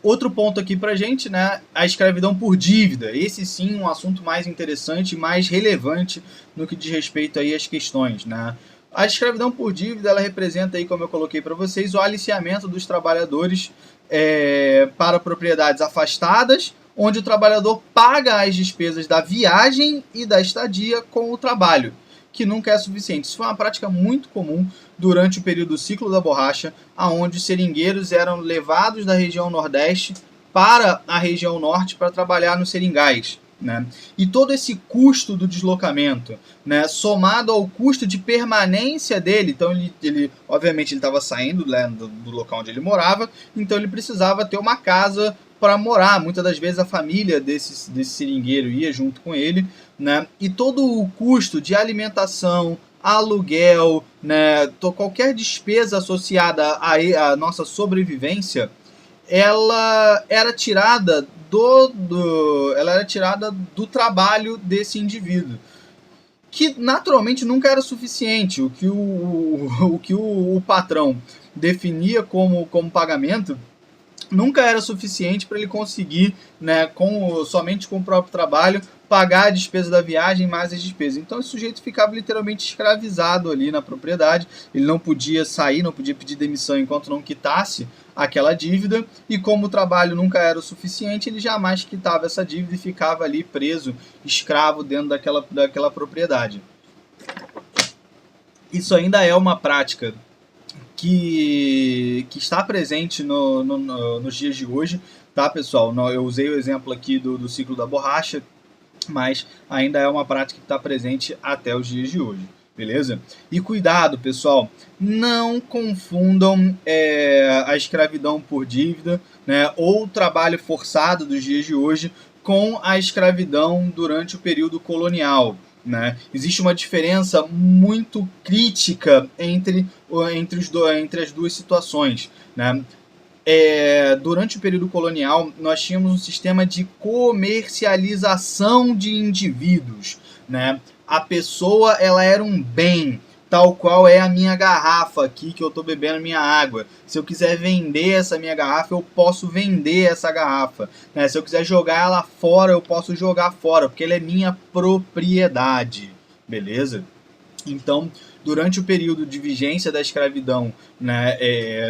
Outro ponto aqui pra gente, né, a escravidão por dívida. Esse sim um assunto mais interessante e mais relevante no que diz respeito aí às questões, né? A escravidão por dívida, ela representa aí, como eu coloquei para vocês, o aliciamento dos trabalhadores para propriedades afastadas, onde o trabalhador paga as despesas da viagem e da estadia com o trabalho, que nunca é suficiente. Isso foi uma prática muito comum durante o período do ciclo da borracha, onde os seringueiros eram levados da região nordeste para a região norte para trabalhar nos seringais. Né? E todo esse custo do deslocamento, né, somado ao custo de permanência dele, então ele obviamente ele estava saindo, né, do local onde ele morava, então ele precisava ter uma casa para morar. Muitas das vezes a família desse seringueiro ia junto com ele, né? E todo o custo de alimentação, aluguel, né, qualquer despesa associada à nossa sobrevivência, ela era tirada do trabalho desse indivíduo, que naturalmente nunca era suficiente. O que o patrão definia como pagamento nunca era suficiente para ele conseguir, né, somente com o próprio trabalho, pagar a despesa da viagem mais as despesas. Então esse sujeito ficava literalmente escravizado ali na propriedade, ele não podia sair, não podia pedir demissão enquanto não quitasse aquela dívida, e como o trabalho nunca era o suficiente, ele jamais quitava essa dívida e ficava ali preso, escravo dentro daquela propriedade. Isso ainda é uma prática que está presente nos dias de hoje, tá, pessoal? Eu usei o exemplo aqui do ciclo da borracha, mas ainda é uma prática que está presente até os dias de hoje, beleza? E cuidado, pessoal, não confundam a escravidão por dívida, né, ou o trabalho forçado dos dias de hoje com a escravidão durante o período colonial. Né? Existe uma diferença muito crítica entre as duas situações. Né? Durante o período colonial, nós tínhamos um sistema de comercialização de indivíduos. Né? A pessoa ela era um bem, tal qual é a minha garrafa aqui que eu estou bebendo minha água. Se eu quiser vender essa minha garrafa, eu posso vender essa garrafa. Né? Se eu quiser jogar ela fora, eu posso jogar fora, porque ela é minha propriedade. Beleza? Então, durante o período de vigência da escravidão, né,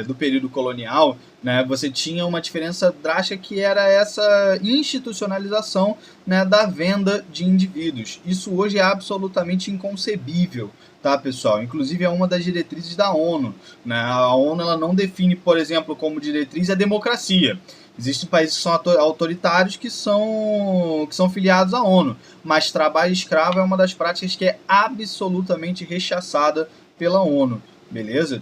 do período colonial, né, você tinha uma diferença drástica que era essa institucionalização, né, da venda de indivíduos. Isso hoje é absolutamente inconcebível, tá, pessoal? Inclusive é uma das diretrizes da ONU. Né? A ONU ela não define, por exemplo, como diretriz a democracia. Existem países que são autoritários que são filiados à ONU, mas trabalho escravo é uma das práticas que é absolutamente rechaçada pela ONU, beleza?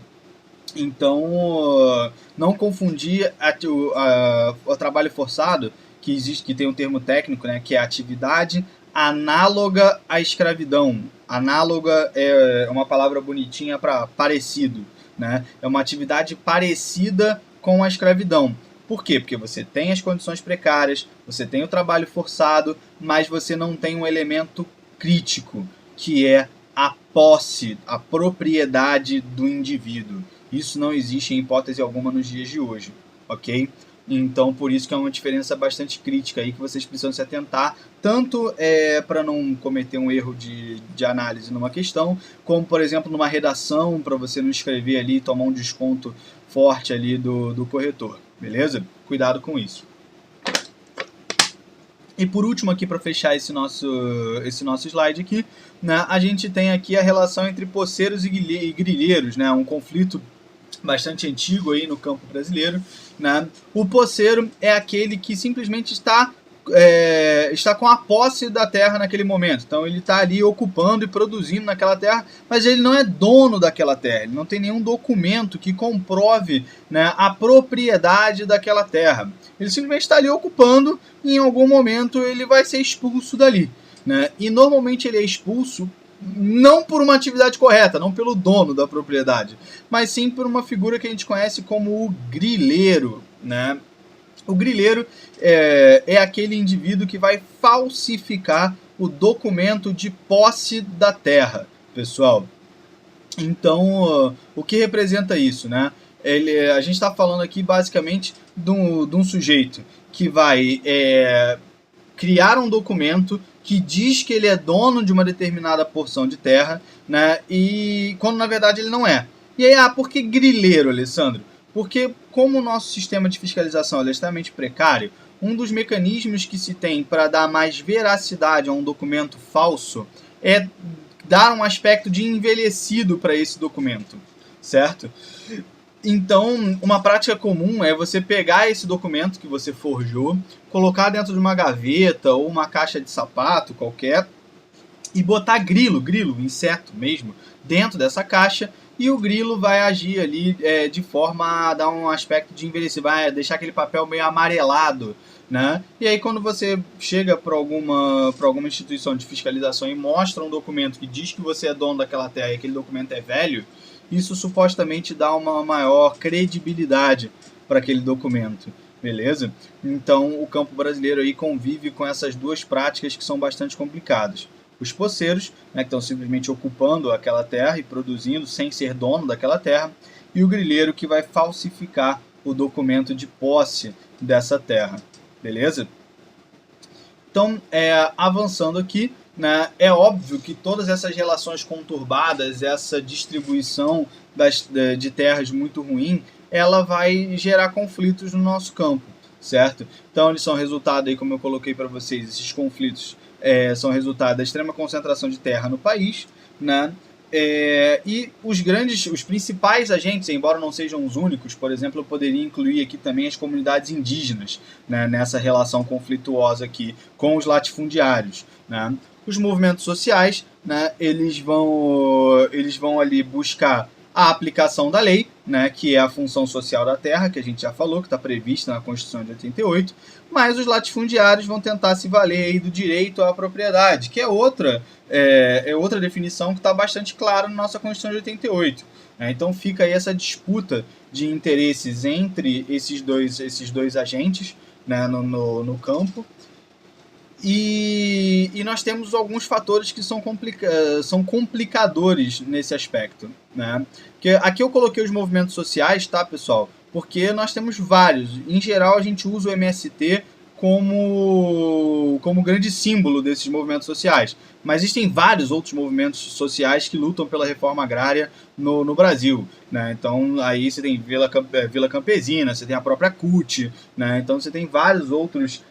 Então, não confundir o trabalho forçado, que tem um termo técnico, né, que é atividade análoga à escravidão. Análoga é uma palavra bonitinha para parecido, né? É uma atividade parecida com a escravidão. Por quê? Porque você tem as condições precárias, você tem o trabalho forçado, mas você não tem um elemento crítico, que é a posse, a propriedade do indivíduo. Isso não existe em hipótese alguma nos dias de hoje, ok? Então, por isso que é uma diferença bastante crítica aí que vocês precisam se atentar, tanto para não cometer um erro de análise numa questão, como, por exemplo, numa redação, para você não escrever ali e tomar um desconto forte ali do corretor, beleza? Cuidado com isso. E por último aqui, para fechar esse nosso slide aqui, né, a gente tem aqui a relação entre poceiros e grileiros, né, um conflito bastante antigo aí no campo brasileiro. Né? O poceiro é aquele que simplesmente está com a posse da terra naquele momento. Então ele está ali ocupando e produzindo naquela terra, mas ele não é dono daquela terra, ele não tem nenhum documento que comprove, né, a propriedade daquela terra. Ele simplesmente está ali ocupando e em algum momento ele vai ser expulso dali. Né? E normalmente ele é expulso não por uma atividade correta, não pelo dono da propriedade, mas sim por uma figura que a gente conhece como o grileiro. Né? O grileiro é aquele indivíduo que vai falsificar o documento de posse da terra, pessoal. Então, o que representa isso, né? A gente está falando aqui basicamente de um sujeito que vai criar um documento que diz que ele é dono de uma determinada porção de terra, né? E quando na verdade ele não é. E aí, por que grileiro, Alessandro? Porque como o nosso sistema de fiscalização é extremamente precário, um dos mecanismos que se tem para dar mais veracidade a um documento falso é dar um aspecto de envelhecido para esse documento, certo? Então, uma prática comum é você pegar esse documento que você forjou, colocar dentro de uma gaveta ou uma caixa de sapato qualquer e botar grilo, inseto mesmo, dentro dessa caixa, e o grilo vai agir ali de forma a dar um aspecto de envelhecer, vai deixar aquele papel meio amarelado, né? E aí quando você chega para alguma instituição de fiscalização e mostra um documento que diz que você é dono daquela terra e aquele documento é velho, isso supostamente dá uma maior credibilidade para aquele documento, beleza? Então o campo brasileiro aí convive com essas duas práticas que são bastante complicadas. Os poceiros, né, que estão simplesmente ocupando aquela terra e produzindo sem ser dono daquela terra, e o grileiro que vai falsificar o documento de posse dessa terra, beleza? Então, avançando aqui, né, é óbvio que todas essas relações conturbadas, essa distribuição de terras muito ruim, ela vai gerar conflitos no nosso campo, certo? Então, eles são resultado, aí, como eu coloquei para vocês, esses conflitos são resultado da extrema concentração de terra no país, né? E os principais agentes, embora não sejam os únicos, por exemplo, eu poderia incluir aqui também as comunidades indígenas, né, nessa relação conflituosa aqui com os latifundiários, né? Os movimentos sociais, né, eles vão ali buscar a aplicação da lei, né, que é a função social da terra, que a gente já falou, que está prevista na Constituição de 88, mas os latifundiários vão tentar se valer aí do direito à propriedade, que é outra definição que está bastante clara na nossa Constituição de 88. Né? Então fica aí essa disputa de interesses entre esses dois agentes, né, no campo. E nós temos alguns fatores que são complicadores nesse aspecto, né? Que aqui eu coloquei os movimentos sociais, tá, pessoal? Porque nós temos vários. Em geral, a gente usa o MST como grande símbolo desses movimentos sociais. Mas existem vários outros movimentos sociais que lutam pela reforma agrária no Brasil, né? Então, aí você tem Vila Campesina, você tem a própria CUT, né? Então, você tem vários outros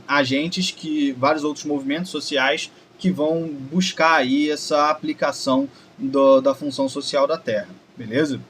agentes, vários outros movimentos sociais que vão buscar aí essa aplicação da função social da terra, beleza?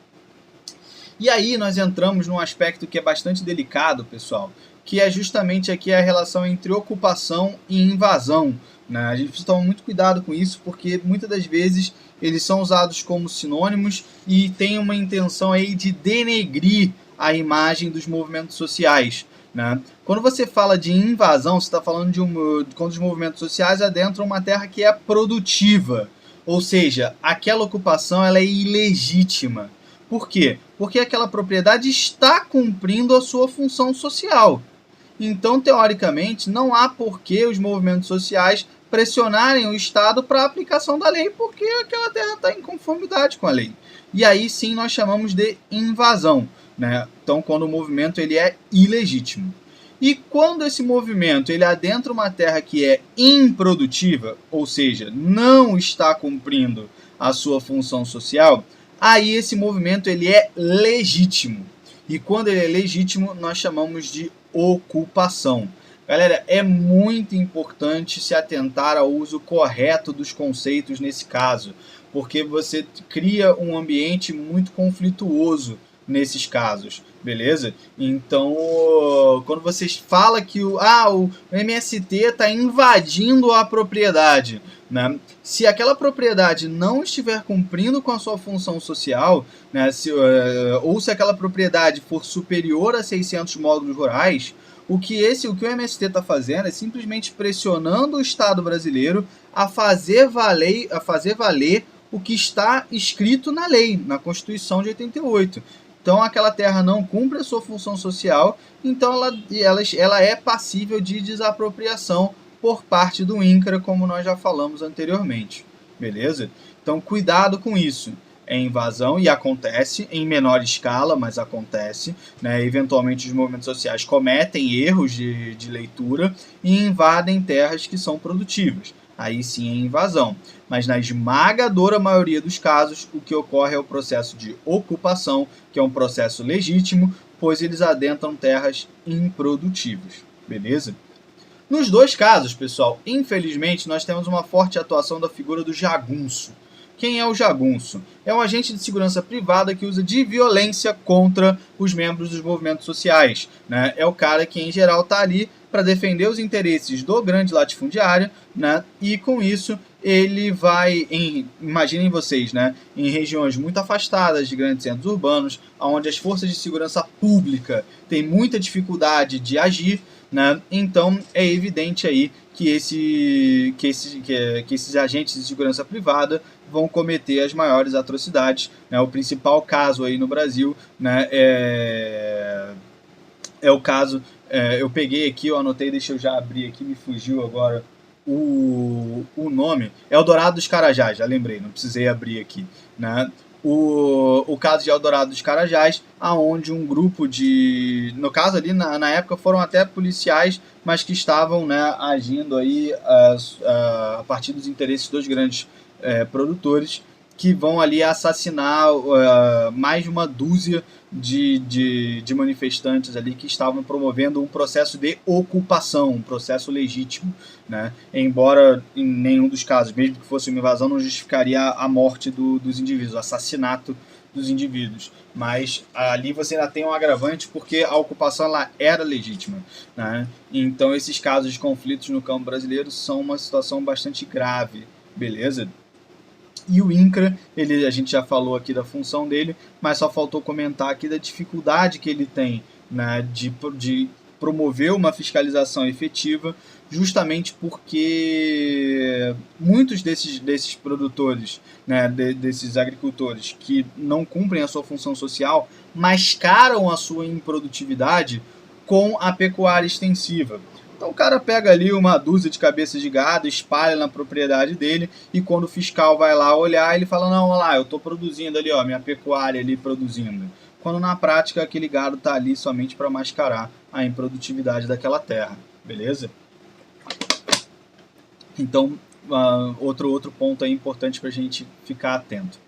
E aí nós entramos num aspecto que é bastante delicado, pessoal, que é justamente aqui a relação entre ocupação e invasão, né? A gente precisa tomar muito cuidado com isso, porque muitas das vezes eles são usados como sinônimos e tem uma intenção aí de denegrir a imagem dos movimentos sociais, né? Quando você fala de invasão, você está falando quando os movimentos sociais adentram uma terra que é produtiva, ou seja, aquela ocupação ela é ilegítima. Por quê? Porque aquela propriedade está cumprindo a sua função social. Então, teoricamente, não há por que os movimentos sociais pressionarem o Estado para a aplicação da lei, porque aquela terra está em conformidade com a lei. E aí sim nós chamamos de invasão, né? Então, quando o movimento ele é ilegítimo. E quando esse movimento ele adentra uma terra que é improdutiva, ou seja, não está cumprindo a sua função social, aí esse movimento ele é legítimo. E quando ele é legítimo, nós chamamos de ocupação. Galera, é muito importante se atentar ao uso correto dos conceitos nesse caso, porque você cria um ambiente muito conflituoso nesses casos, beleza? Então, quando vocês falam que o MST está invadindo a propriedade, né? Se aquela propriedade não estiver cumprindo com a sua função social, né, ou se aquela propriedade for superior a 600 módulos rurais, o que o MST está fazendo é simplesmente pressionando o Estado brasileiro a fazer valer o que está escrito na lei, na Constituição de 88. Então aquela terra não cumpre a sua função social, então ela é passível de desapropriação por parte do INCRA, como nós já falamos anteriormente, beleza? Então, cuidado com isso. É invasão e acontece em menor escala, mas acontece, né? Eventualmente os movimentos sociais cometem erros de leitura e invadem terras que são produtivas. Aí sim é invasão. Mas na esmagadora maioria dos casos, o que ocorre é o processo de ocupação, que é um processo legítimo, pois eles adentram terras improdutivas, beleza? Nos dois casos, pessoal, infelizmente nós temos uma forte atuação da figura do jagunço. Quem é o jagunço? É um agente de segurança privada que usa de violência contra os membros dos movimentos sociais, né? É o cara que, em geral, está ali para defender os interesses do grande latifundiário, né? E com isso ele vai, imaginem vocês, né? Em regiões muito afastadas de grandes centros urbanos, onde as forças de segurança pública têm muita dificuldade de agir, né? Então é evidente aí que esses agentes de segurança privada vão cometer as maiores atrocidades, né? O principal caso aí no Brasil, né, é o caso, eu peguei aqui, eu anotei, deixa eu já abrir aqui, me fugiu agora o nome, é Eldorado dos Carajás, já lembrei, não precisei abrir aqui, né? O caso de Eldorado dos Carajás, aonde um grupo de... No caso ali, na época, foram até policiais, mas que estavam, né, agindo aí a partir dos interesses dos grandes produtores, que vão ali assassinar mais de uma dúzia de manifestantes ali que estavam promovendo um processo de ocupação, um processo legítimo, né? Embora em nenhum dos casos, mesmo que fosse uma invasão, não justificaria a morte dos indivíduos, o assassinato dos indivíduos. Mas ali você ainda tem um agravante porque a ocupação ela era legítima, né? Então esses casos de conflitos no campo brasileiro são uma situação bastante grave, beleza? E o INCRA, a gente já falou aqui da função dele, mas só faltou comentar aqui da dificuldade que ele tem, né, de promover uma fiscalização efetiva, justamente porque muitos desses produtores, né, desses agricultores que não cumprem a sua função social, mascaram a sua improdutividade com a pecuária extensiva. Então o cara pega ali uma dúzia de cabeças de gado, espalha na propriedade dele e quando o fiscal vai lá olhar, ele fala, não, olha lá, eu estou produzindo ali, ó, minha pecuária ali produzindo. Quando na prática aquele gado está ali somente para mascarar a improdutividade daquela terra, beleza? Então outro ponto aí importante para a gente ficar atento.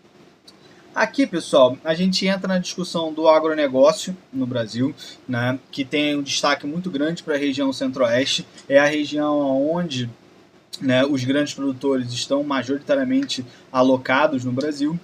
Aqui, pessoal, a gente entra na discussão do agronegócio no Brasil, né, que tem um destaque muito grande para a região centro-oeste. É a região onde, né, os grandes produtores estão majoritariamente alocados no Brasil.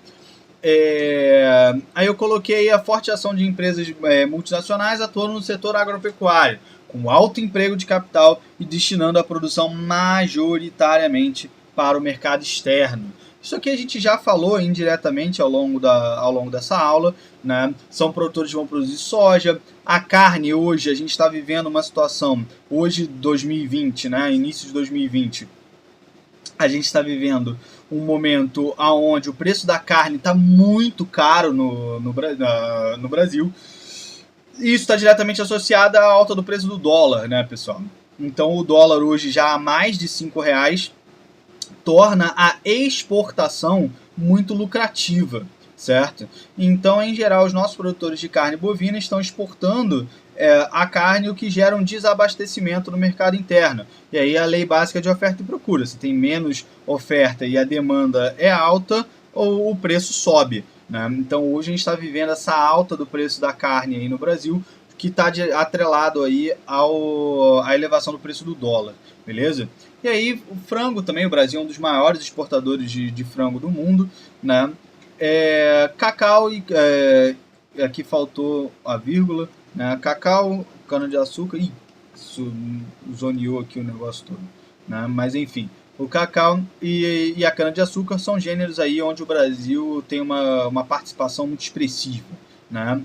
Aí eu coloquei a forte ação de empresas multinacionais atuando no setor agropecuário, com alto emprego de capital e destinando a produção majoritariamente para o mercado externo. Isso aqui a gente já falou indiretamente ao longo dessa aula, né? São produtores que vão produzir soja. A carne hoje, a gente está vivendo uma situação, hoje 2020, né? Início de 2020, a gente está vivendo um momento onde o preço da carne está muito caro no Brasil. E isso está diretamente associado à alta do preço do dólar, né, pessoal? Então o dólar hoje já a mais de R$5 torna a exportação muito lucrativa, certo? Então, em geral, os nossos produtores de carne bovina estão exportando a carne, o que gera um desabastecimento no mercado interno. E aí a lei básica de oferta e procura. Se tem menos oferta e a demanda é alta, ou o preço sobe, né? Então, hoje a gente está vivendo essa alta do preço da carne aí no Brasil, que está atrelado aí à elevação do preço do dólar, beleza? E aí o frango também, o Brasil é um dos maiores exportadores de frango do mundo, né? Cacau, aqui faltou a vírgula, né? Cacau, cana-de-açúcar, isso zoneou aqui o negócio todo, né? Mas enfim, o cacau e a cana-de-açúcar são gêneros aí onde o Brasil tem uma participação muito expressiva, né?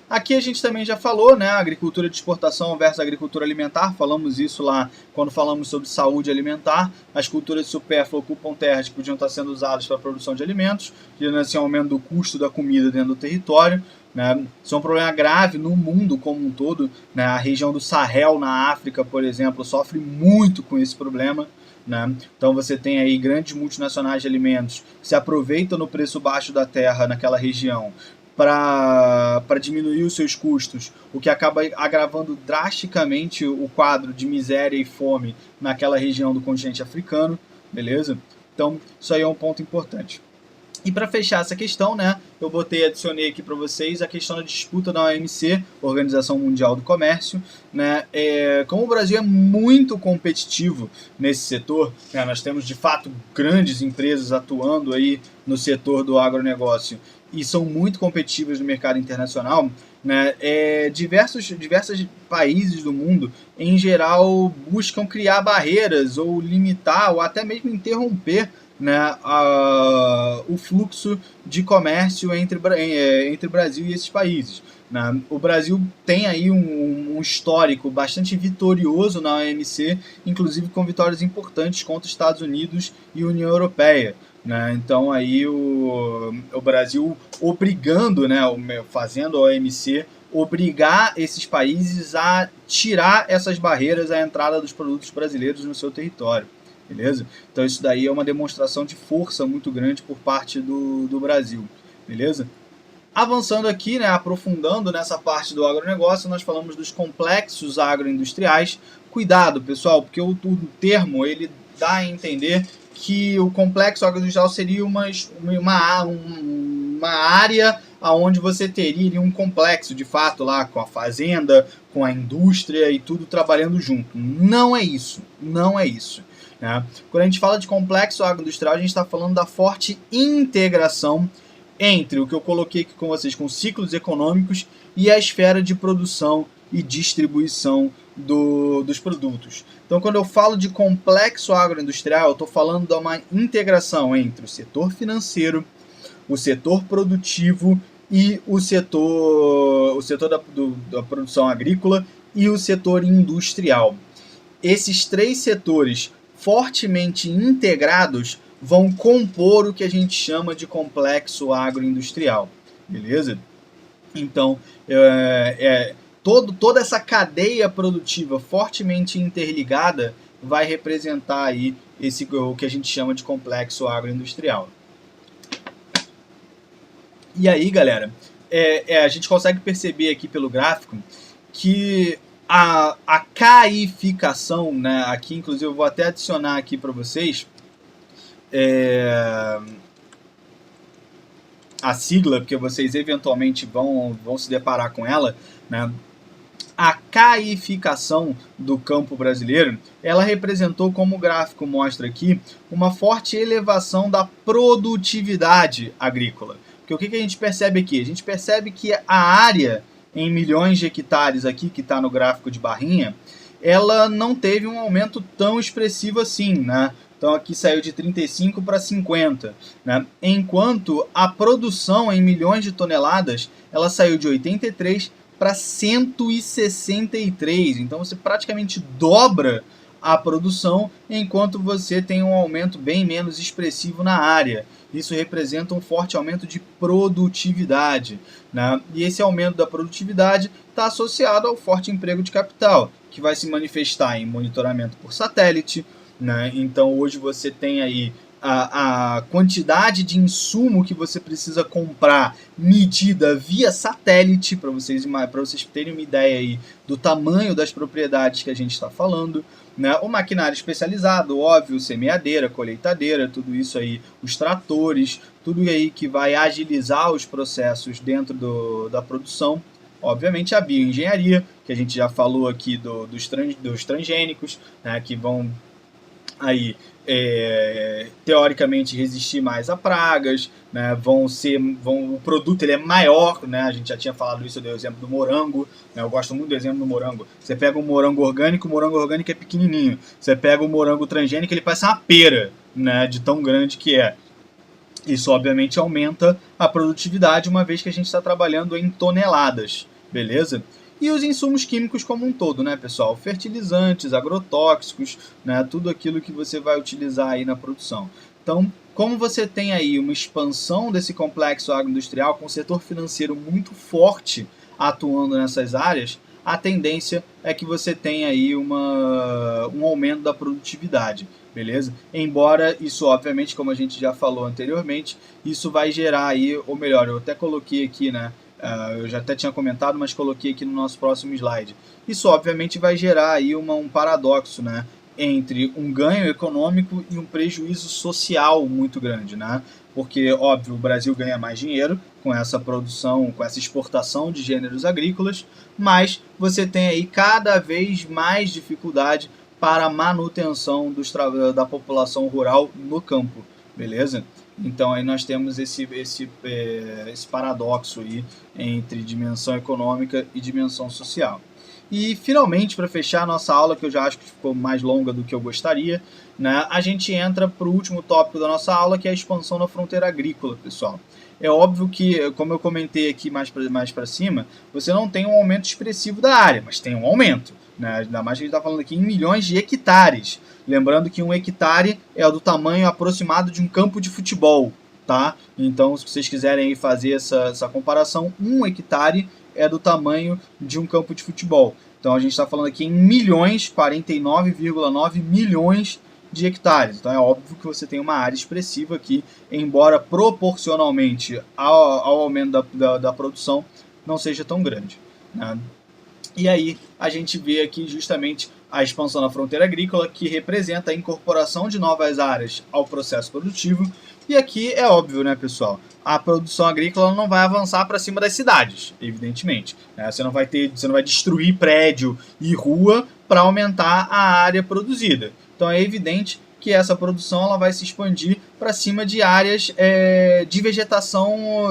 Aqui a gente também já falou, né, agricultura de exportação versus agricultura alimentar, falamos isso lá quando falamos sobre saúde alimentar. As culturas supérfluas ocupam terras que podiam estar sendo usadas para a produção de alimentos, gerando assim um aumento do custo da comida dentro do território. Né? Isso é um problema grave no mundo como um todo. Né? A região do Sahel, na África, por exemplo, sofre muito com esse problema. Né? Então você tem aí grandes multinacionais de alimentos que se aproveitam no preço baixo da terra naquela região para diminuir os seus custos, o que acaba agravando drasticamente o quadro de miséria e fome naquela região do continente africano, beleza? Então, isso aí é um ponto importante. E para fechar essa questão, né, eu adicionei aqui para vocês a questão da disputa da OMC, Organização Mundial do Comércio. Né, como o Brasil é muito competitivo nesse setor, né, nós temos de fato grandes empresas atuando aí no setor do agronegócio e são muito competitivas no mercado internacional. Né, diversos países do mundo, em geral, buscam criar barreiras ou limitar ou até mesmo interromper, né, o fluxo de comércio entre o Brasil e esses países. Né? O Brasil tem aí um histórico bastante vitorioso na OMC, inclusive com vitórias importantes contra os Estados Unidos e União Europeia. Né? Então aí o Brasil obrigando, né, fazendo a OMC obrigar esses países a tirar essas barreiras à entrada dos produtos brasileiros no seu território. Beleza? Então isso daí é uma demonstração de força muito grande por parte do Brasil. Beleza? Avançando aqui, né, aprofundando nessa parte do agronegócio, nós falamos dos complexos agroindustriais. Cuidado, pessoal, porque o termo ele dá a entender que o complexo agroindustrial seria uma área onde você teria um complexo, de fato, lá com a fazenda, com a indústria e tudo trabalhando junto. Não é isso. Não é isso. Né? Quando a gente fala de complexo agroindustrial, a gente está falando da forte integração entre o que eu coloquei aqui com vocês, com ciclos econômicos e a esfera de produção e distribuição dos produtos. Então, quando eu falo de complexo agroindustrial, eu estou falando de uma integração entre o setor financeiro, o setor produtivo e o setor da produção agrícola e o setor industrial. Esses três setores fortemente integrados vão compor o que a gente chama de complexo agroindustrial, beleza? Então, toda essa cadeia produtiva fortemente interligada vai representar aí o que a gente chama de complexo agroindustrial. E aí, galera, a gente consegue perceber aqui pelo gráfico que a caificação, né, aqui inclusive eu vou até adicionar aqui para vocês a sigla, porque vocês eventualmente vão se deparar com ela, né? A caificação do campo brasileiro, ela representou, como o gráfico mostra aqui, uma forte elevação da produtividade agrícola. Porque o que a gente percebe aqui? A gente percebe que a área em milhões de hectares aqui, que está no gráfico de barrinha, ela não teve um aumento tão expressivo assim, né? Então aqui saiu de 35 para 50, né? Enquanto a produção em milhões de toneladas, ela saiu de 83 para 163. Então você praticamente dobra a produção, enquanto você tem um aumento bem menos expressivo na área. Isso representa um forte aumento de produtividade, né? E esse aumento da produtividade está associado ao forte emprego de capital, que vai se manifestar em monitoramento por satélite, né? Então hoje você tem aí a quantidade de insumo que você precisa comprar medida via satélite, para vocês terem uma ideia aí do tamanho das propriedades que a gente está falando. Né? O maquinário especializado, óbvio, semeadeira, colheitadeira, tudo isso aí, os tratores, tudo aí que vai agilizar os processos dentro da produção. Obviamente a bioengenharia, que a gente já falou aqui dos transgênicos, né, que vão aí teoricamente resistir mais a pragas, né, o produto ele é maior, né, a gente já tinha falado isso, eu dei o exemplo do morango, né, eu gosto muito do exemplo do morango. Você pega um morango orgânico, o morango orgânico é pequenininho. Você pega o morango transgênico, ele parece uma pera, né, de tão grande que é. Isso obviamente aumenta a produtividade, uma vez que a gente está trabalhando em toneladas. beleza? E os insumos químicos como um todo, né, pessoal? Fertilizantes, agrotóxicos, né, tudo aquilo que você vai utilizar aí na produção. Então, como você tem aí uma expansão desse complexo agroindustrial com o setor financeiro muito forte atuando nessas áreas, a tendência é que você tenha aí um aumento da produtividade, beleza? Embora isso, obviamente, como a gente já falou anteriormente, isso vai gerar aí, ou melhor, eu até coloquei aqui, né? Eu já até tinha comentado, mas coloquei aqui no nosso próximo slide. Isso, obviamente, vai gerar aí um paradoxo, né? Entre um ganho econômico e um prejuízo social muito grande, né? Porque, óbvio, o Brasil ganha mais dinheiro com essa produção, com essa exportação de gêneros agrícolas, mas você tem aí cada vez mais dificuldade para a manutenção da população rural no campo, beleza? Então aí nós temos esse paradoxo aí entre dimensão econômica e dimensão social. E finalmente, para fechar a nossa aula, que eu já acho que ficou mais longa do que eu gostaria, né, a gente entra para o último tópico da nossa aula, que é a expansão da fronteira agrícola, pessoal. É óbvio que, como eu comentei aqui mais para cima, você não tem um aumento expressivo da área, mas tem um aumento, né? Ainda mais que a gente está falando aqui em milhões de hectares. Lembrando que um hectare é do tamanho aproximado de um campo de futebol, tá? Então, se vocês quiserem fazer essa comparação, um hectare é do tamanho de um campo de futebol. Então, a gente está falando aqui em milhões, 49,9 milhões de hectares. Então, é óbvio que você tem uma área expressiva aqui, embora proporcionalmente ao aumento da produção não seja tão grande, né? E aí a gente vê aqui justamente a expansão da fronteira agrícola, que representa a incorporação de novas áreas ao processo produtivo. E aqui é óbvio, né, pessoal? A produção agrícola não vai avançar para cima das cidades, evidentemente, né? Você não vai destruir prédio e rua para aumentar a área produzida. Então é evidente que essa produção ela vai se expandir para cima de áreas de vegetação,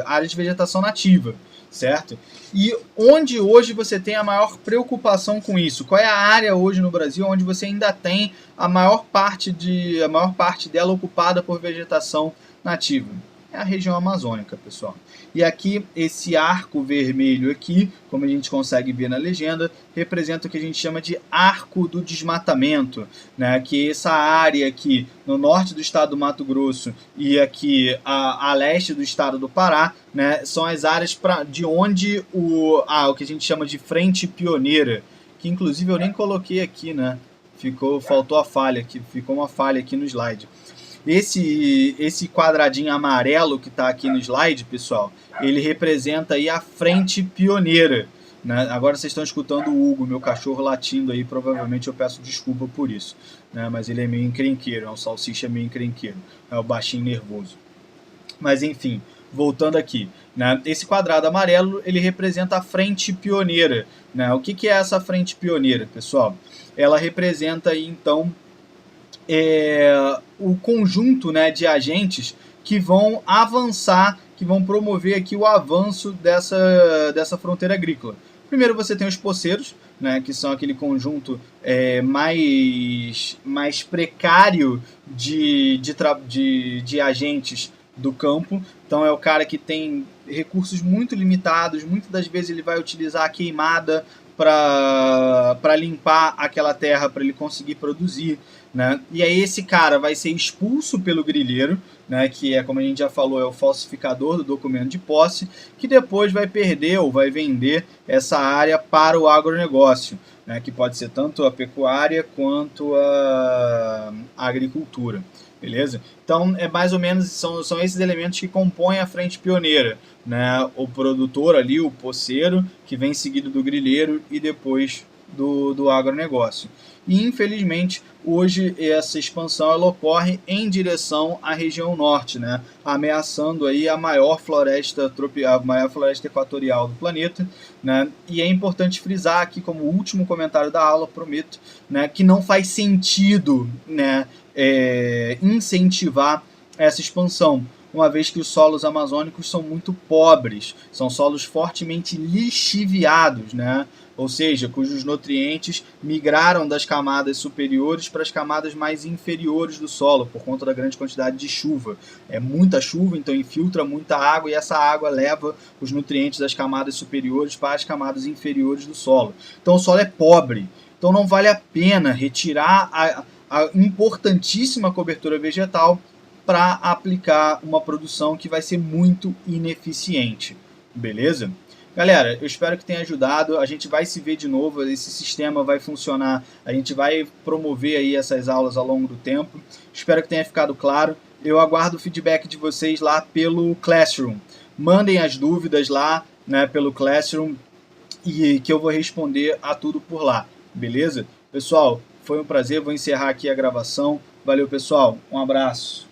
áreas de vegetação nativa, certo? E onde hoje você tem a maior preocupação com isso? Qual é a área hoje no Brasil onde você ainda tem a maior parte dela ocupada por vegetação nativa? É a região amazônica, pessoal. E aqui, esse arco vermelho aqui, como a gente consegue ver na legenda, representa o que a gente chama de arco do desmatamento, né? Que essa área aqui no norte do estado do Mato Grosso e aqui a leste do estado do Pará, né? São as áreas de onde o que a gente chama de frente pioneira, que inclusive eu nem coloquei aqui, né? Faltou a falha aqui, ficou uma falha aqui no slide. Esse quadradinho amarelo que está aqui no slide, pessoal, ele representa aí a frente pioneira, né? Agora vocês estão escutando o Hugo, meu cachorro, latindo aí, provavelmente eu peço desculpa por isso, né? Mas ele é meio encrenqueiro, é um salsicha meio encrenqueiro, é o baixinho nervoso. Mas enfim, voltando aqui, né? Esse quadrado amarelo, ele representa a frente pioneira, né? O que é essa frente pioneira, pessoal? Ela representa aí, então, o conjunto, né, de agentes que vão avançar, que vão promover aqui o avanço dessa fronteira agrícola. Primeiro você tem os poceiros, né, que são aquele conjunto mais precário de agentes do campo. Então é o cara que tem recursos muito limitados, muitas das vezes ele vai utilizar a queimada para limpar aquela terra para ele conseguir produzir, né? E aí esse cara vai ser expulso pelo grileiro, né, que é, como a gente já falou, é o falsificador do documento de posse, que depois vai perder ou vai vender essa área para o agronegócio, né, que pode ser tanto a pecuária quanto a agricultura. Beleza? Então, é mais ou menos, são esses elementos que compõem a frente pioneira, né? O produtor ali, o poceiro, que vem seguido do grileiro e depois do agronegócio. E, infelizmente, hoje essa expansão ela ocorre em direção à região norte, né? Ameaçando aí a maior floresta equatorial do planeta, né? E é importante frisar aqui, como último comentário da aula, prometo, né, que não faz sentido, né, incentivar essa expansão. uma vez que os solos amazônicos são muito pobres, são solos fortemente lixiviados, né? Ou seja, cujos nutrientes migraram das camadas superiores para as camadas mais inferiores do solo, por conta da grande quantidade de chuva. É muita chuva, então infiltra muita água, e essa água leva os nutrientes das camadas superiores para as camadas inferiores do solo. Então o solo é pobre, então não vale a pena retirar a importantíssima cobertura vegetal para aplicar uma produção que vai ser muito ineficiente, beleza? Galera, eu espero que tenha ajudado. A gente vai se ver de novo, esse sistema vai funcionar, a gente vai promover aí essas aulas ao longo do tempo. Espero que tenha ficado claro. Eu aguardo o feedback de vocês lá pelo Classroom. Mandem as dúvidas lá, né, pelo Classroom, e que eu vou responder a tudo por lá, beleza? Pessoal, foi um prazer, vou encerrar aqui a gravação. Valeu, pessoal, um abraço.